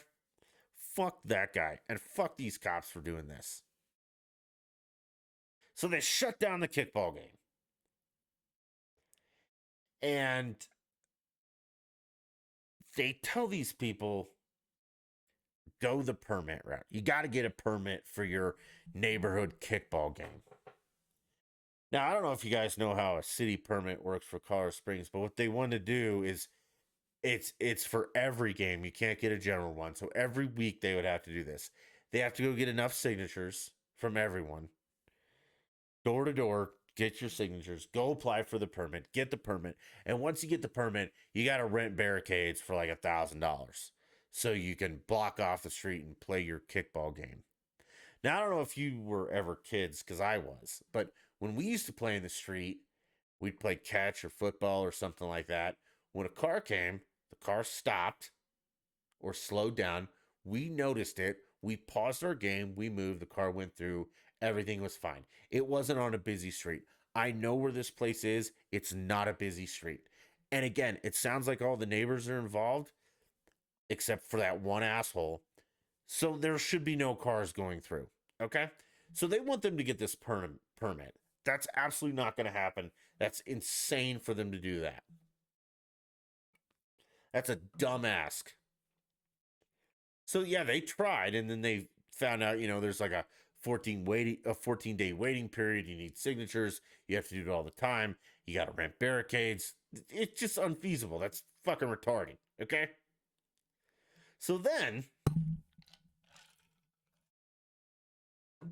Fuck that guy. And fuck these cops for doing this. So they shut down the kickball game. And they tell these people, go the permit route. You got to get a permit for your neighborhood kickball game. Now, I don't know if you guys know how a city permit works for Colorado Springs, but what they want to do is it's for every game. You can't get a general one. So every week they would have to do this. They have to go get enough signatures from everyone. Door to door, get your signatures, go apply for the permit, get the permit. And once you get the permit, you got to rent barricades for like $1,000 so you can block off the street and play your kickball game. Now, I don't know if you were ever kids, because I was, but when we used to play in the street, we'd play catch or football or something like that. When a car came, the car stopped or slowed down. We noticed it. We paused our game. We moved. The car went through. Everything was fine. It wasn't on a busy street. I know where this place is. It's not a busy street. And again, it sounds like all the neighbors are involved, except for that one asshole. So there should be no cars going through. Okay? So they want them to get this permit. That's absolutely not going to happen. That's insane for them to do that. That's a dumb ask. So yeah, they tried, and then they found out, there's like a 14-day waiting period. You need signatures. You have to do it all the time. You got to rent barricades. It's just unfeasible. That's fucking retarded. Okay? So then,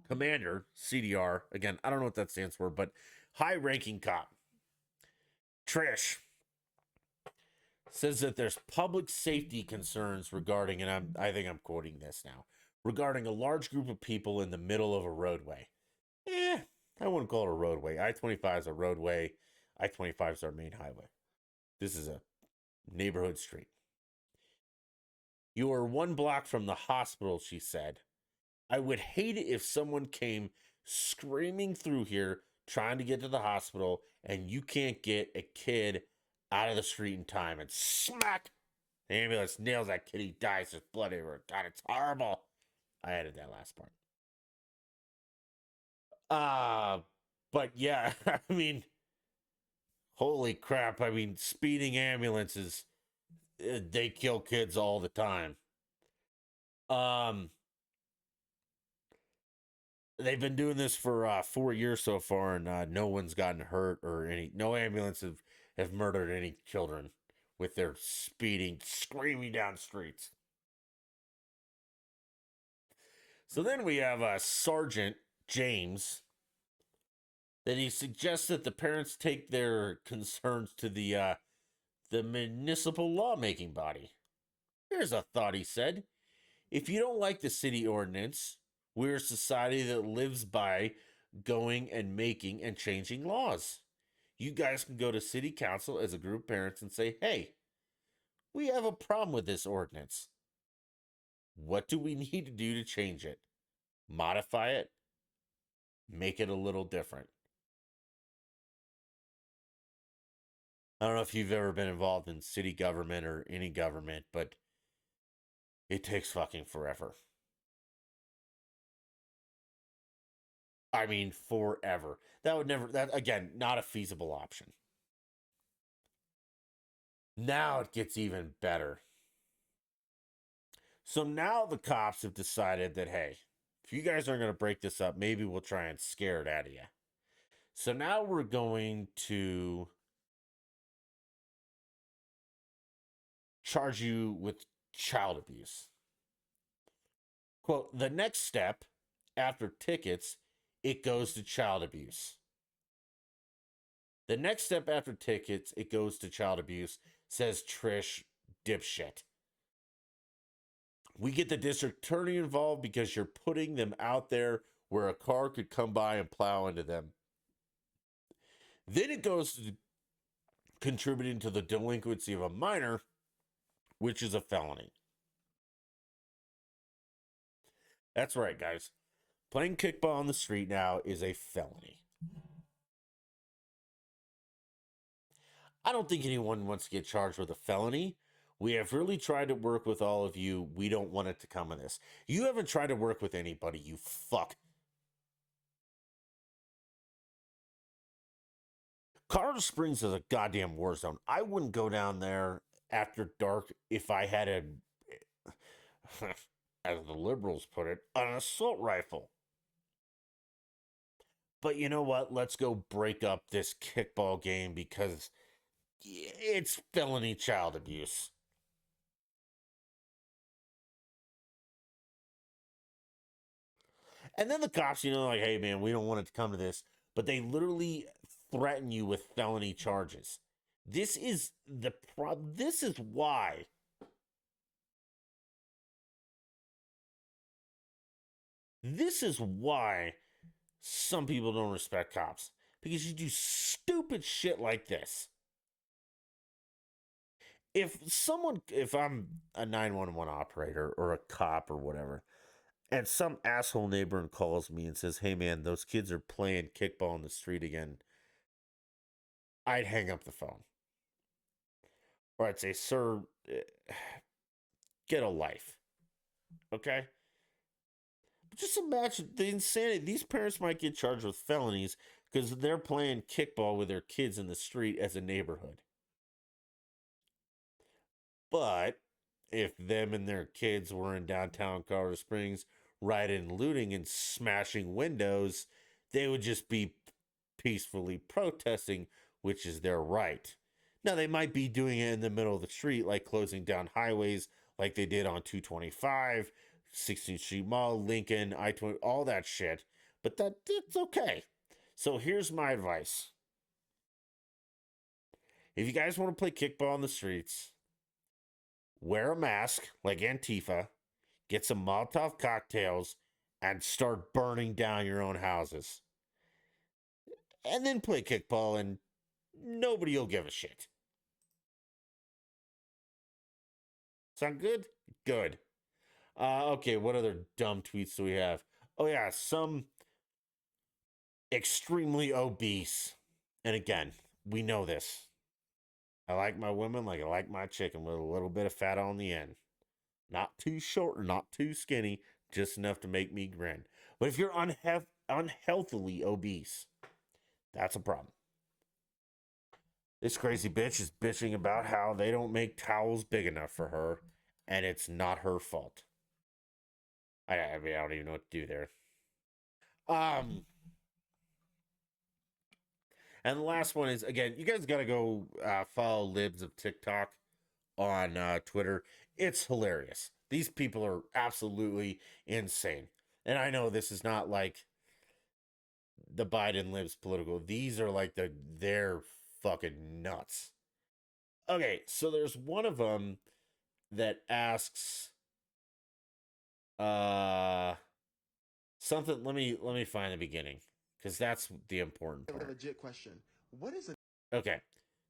Commander, CDR, again, I don't know what that stands for, but high-ranking cop, Trish, says that there's public safety concerns regarding, and I think I'm quoting this now, regarding a large group of people in the middle of a roadway. I wouldn't call it a roadway. I-25 is a roadway. I-25 is our main highway. This is a neighborhood street. You are 1 block from the hospital, she said. I would hate it if someone came screaming through here trying to get to the hospital and you can't get a kid out of the street in time, and smack, the ambulance nails that kid, he dies, there's blood everywhere. God, it's horrible. I added that last part. But yeah, I mean, holy crap. I mean, speeding ambulances, they kill kids all the time. They've been doing this for 4 years so far, and no one's gotten hurt or no ambulance have murdered any children with their speeding, screaming down streets. So then we have Sergeant James, that he suggests that the parents take their concerns to the municipal lawmaking body. Here's a thought, he said. If you don't like the city ordinance, we're a society that lives by going and making and changing laws. You guys can go to city council as a group of parents and say, hey, we have a problem with this ordinance. What do we need to do to change it? Modify it? Make it a little different? I don't know if you've ever been involved in city government or any government, but it takes fucking forever. I mean, forever. That again, not a feasible option. Now it gets even better. So now the cops have decided that, hey, if you guys aren't going to break this up, maybe we'll try and scare it out of you. So now we're going to charge you with child abuse. Quote, the next step after tickets, it goes to child abuse. The next step after tickets, it goes to child abuse, says Trish dipshit. We get the district attorney involved because you're putting them out there where a car could come by and plow into them. Then it goes to contributing to the delinquency of a minor, which is a felony. That's right, guys. Playing kickball on the street now is a felony. I don't think anyone wants to get charged with a felony. We have really tried to work with all of you. We don't want it to come of this. You haven't tried to work with anybody, you fuck. Colorado Springs is a goddamn war zone. I wouldn't go down there after dark if I had a, as the liberals put it, an assault rifle. But you know what? Let's go break up this kickball game because it's felony child abuse. And then the cops, like, hey, man, we don't want it to come to this. But they literally threaten you with felony charges. This is the problem. This is why. This is why some people don't respect cops. Because you do stupid shit like this. If I'm a 911 operator or a cop or whatever, and some asshole neighbor calls me and says, hey man, those kids are playing kickball in the street again, I'd hang up the phone. Or I'd say, sir, get a life. Okay? But just imagine the insanity. These parents might get charged with felonies because they're playing kickball with their kids in the street as a neighborhood. But if them and their kids were in downtown Colorado Springs rioting, looting, and smashing windows, they would just be peacefully protesting, which is their right. Now, they might be doing it in the middle of the street, like closing down highways like they did on 225, 16th Street Mall, Lincoln, I-20, all that shit. But it's okay. So here's my advice. If you guys want to play kickball in the streets, wear a mask like Antifa, get some Molotov cocktails, and start burning down your own houses. And then play kickball and nobody will give a shit. Sound good? Good. Okay, what other dumb tweets do we have? Oh yeah, some extremely obese. And again, we know this. I like my women like I like my chicken with a little bit of fat on the end. Not too short or not too skinny, just enough to make me grin. But if you're unhealthily obese, that's a problem. This crazy bitch is bitching about how they don't make towels big enough for her, and it's not her fault. I don't even know what to do there. And the last one is, again, you guys got to go follow Libs of TikTok on Twitter. It's hilarious. These people are absolutely insane. And I know this is not like the Biden Libs political. These are like they're fucking nuts. Okay, so there's one of them that asks something. Let me find the beginning, because that's the important part. A legit question. What is Okay,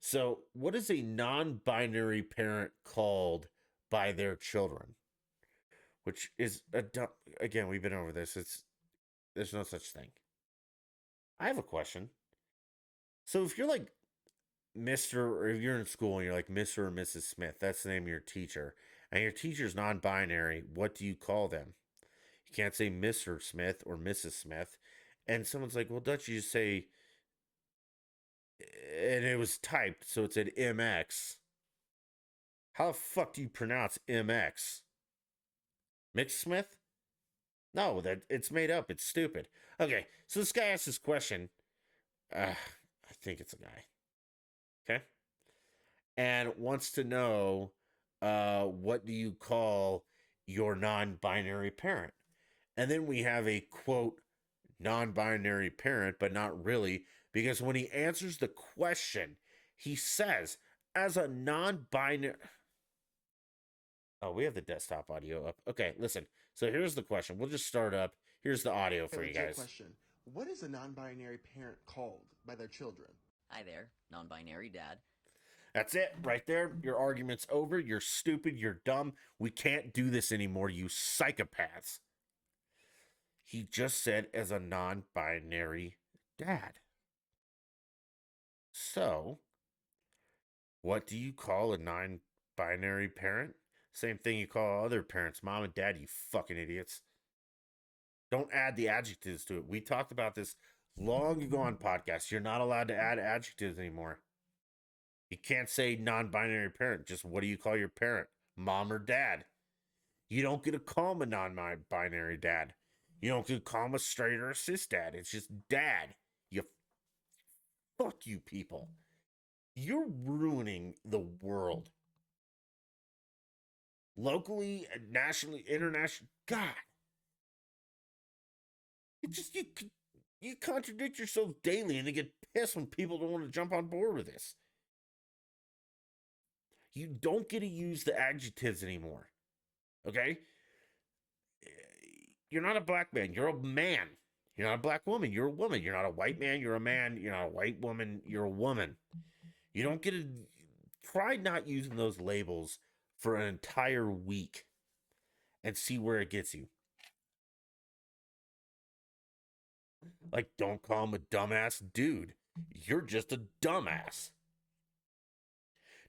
so what is a non-binary parent called by their children? Which is again, we've been over this. There's no such thing. I have a question. So if you're like Mr. or if you're in school and you're like Mr. or Mrs. Smith, that's the name of your teacher, and your teacher's non-binary, what do you call them? You can't say Mr. Smith or Mrs. Smith. And someone's like, well, don't you just say, and it was typed, so it said MX. How the fuck do you pronounce MX? Mitch Smith? No, that it's made up. It's stupid. Okay, so this guy asked this question. I think it's a guy. Okay? And wants to know, what do you call your non-binary parent? And then we have a, quote, non-binary parent, but not really, because when he answers the question, he says, as a non-binary... Oh, we have the desktop audio up. Okay, listen. So here's the question. We'll just start up. Here's the audio for you guys. Question. What is a non-binary parent called by their children? Hi there, non-binary dad. That's it, right there. Your argument's over. You're stupid. You're dumb. We can't do this anymore, you psychopaths. He just said as a non-binary dad. So, what do you call a non-binary parent? Same thing you call other parents, mom and dad, you fucking idiots. Don't add the adjectives to it. We talked about this long ago on podcasts. You're not allowed to add adjectives anymore. You can't say non-binary parent. Just what do you call your parent? Mom or dad? You don't get to call him a non-binary dad. You don't get to call him a straight or a cis dad. It's just dad. Fuck you people. You're ruining the world. Locally, nationally, internationally. God. It just, you contradict yourself daily and they get pissed when people don't want to jump on board with this. You don't get to use the adjectives anymore. Okay? You're not a black man. You're a man. You're not a black woman. You're a woman. You're not a white man. You're a man. You're not a white woman. You're a woman. You don't get to... Try not using those labels for an entire week and see where it gets you. Like, don't call him a dumbass dude. You're just a dumbass.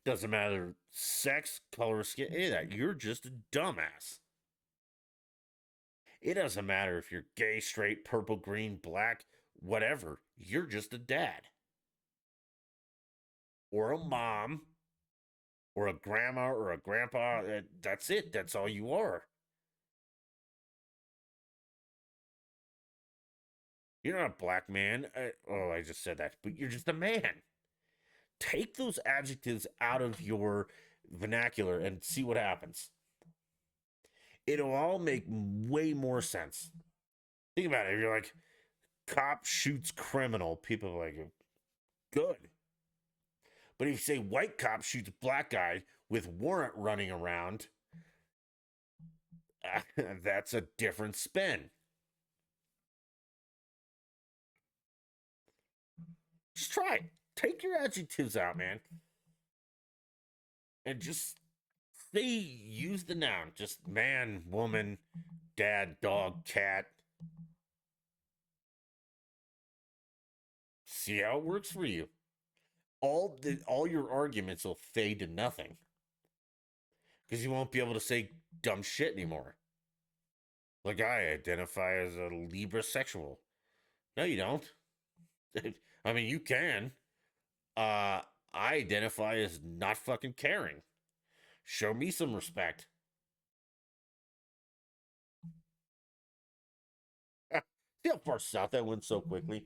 Doesn't matter sex, color of skin, any of that. You're just a dumbass. It doesn't matter if you're gay, straight, purple, green, black, whatever. You're just a dad. Or a mom. Or a grandma or a grandpa. That's it. That's all you are. You're not a black man. I just said that. But you're just a man. Take those adjectives out of your vernacular and see what happens. It'll all make way more sense. Think about it. If you're like, cop shoots criminal, people are like, good. But if you say white cop shoots black guy with warrant running around, that's a different spin. Just try it. Take your adjectives out, man. And just use the noun. Just man, woman, dad, dog, cat. See how it works for you. All your arguments will fade to nothing. Because you won't be able to say dumb shit anymore. Like, I identify as a Libra-sexual. No, you don't. I mean, you can. I identify as not fucking caring. Show me some respect. See how far south that went so quickly?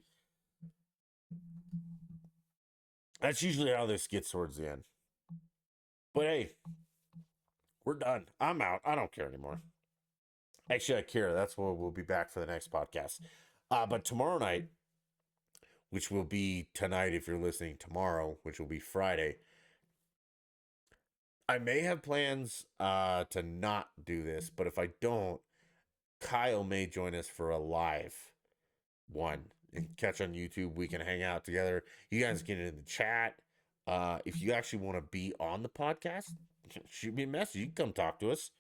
That's usually how this gets towards the end. But hey, we're done. I'm out. I don't care anymore. Actually, I care. That's why we'll be back for the next podcast. But tomorrow night, which will be tonight if you're listening tomorrow, which will be Friday, I may have plans to not do this, but if I don't, Kyle may join us for a live one and catch on YouTube. We can hang out together. You guys get in the chat. If you actually want to be on the podcast, shoot me a message. You can come talk to us.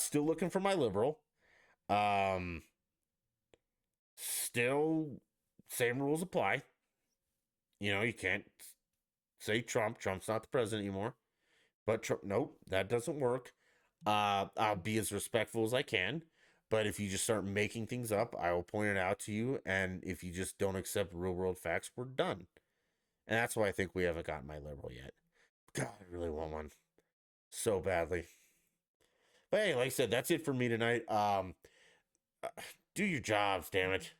Still looking for my liberal. Still, same rules apply. You know, you can't say Trump. Trump's not the president anymore. But Trump, nope, that doesn't work. I'll be as respectful as I can. But if you just start making things up, I will point it out to you. And if you just don't accept real world facts, we're done. And that's why I think we haven't gotten my liberal yet. God, I really want one so badly. But hey, like I said, that's it for me tonight. Do your jobs, damn it.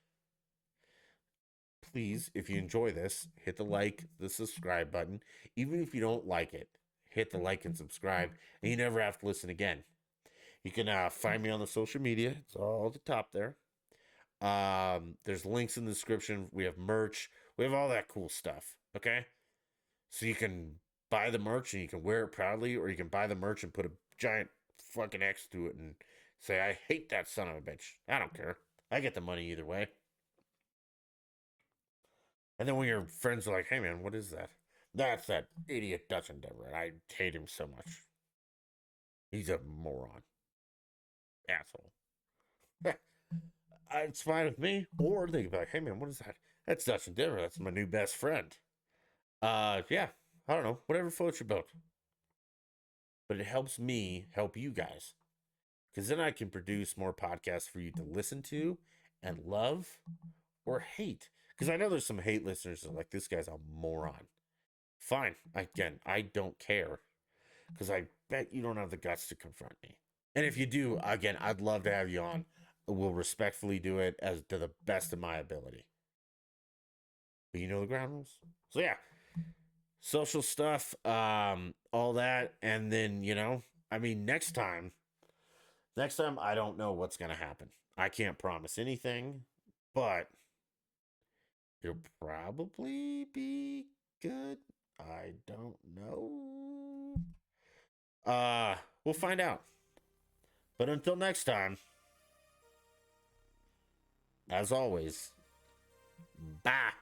Please, if you enjoy this, hit the like, the subscribe button. Even if you don't like it, hit the like and subscribe, and you never have to listen again. You can find me on the social media. It's all at the top there. There's links in the description. We have merch. We have all that cool stuff. Okay? So you can buy the merch and you can wear it proudly, or you can buy the merch and put a giant fucking X through it and say, I hate that son of a bitch. I don't care. I get the money either way. And then when your friends are like, hey man, what is that? That's that idiot Dutch Endeavor. I hate him so much. He's a moron. Asshole. It's fine with me. Or they could be like, hey man, what is that? That's Dutch Endeavor. That's my new best friend. Yeah. I don't know. Whatever floats your boat. But it helps me help you guys. Because then I can produce more podcasts for you to listen to and love or hate. Because I know there's some hate listeners that are like, this guy's a moron. Fine. Again, I don't care. Because I bet you don't have the guts to confront me. And if you do, again, I'd love to have you on. We'll respectfully do it as to the best of my ability. But you know the ground rules. So yeah. Social stuff, all that. And then, next time I don't know what's going to happen. I can't promise anything, but it'll probably be good. I don't know. We'll find out. But until next time, as always, bye.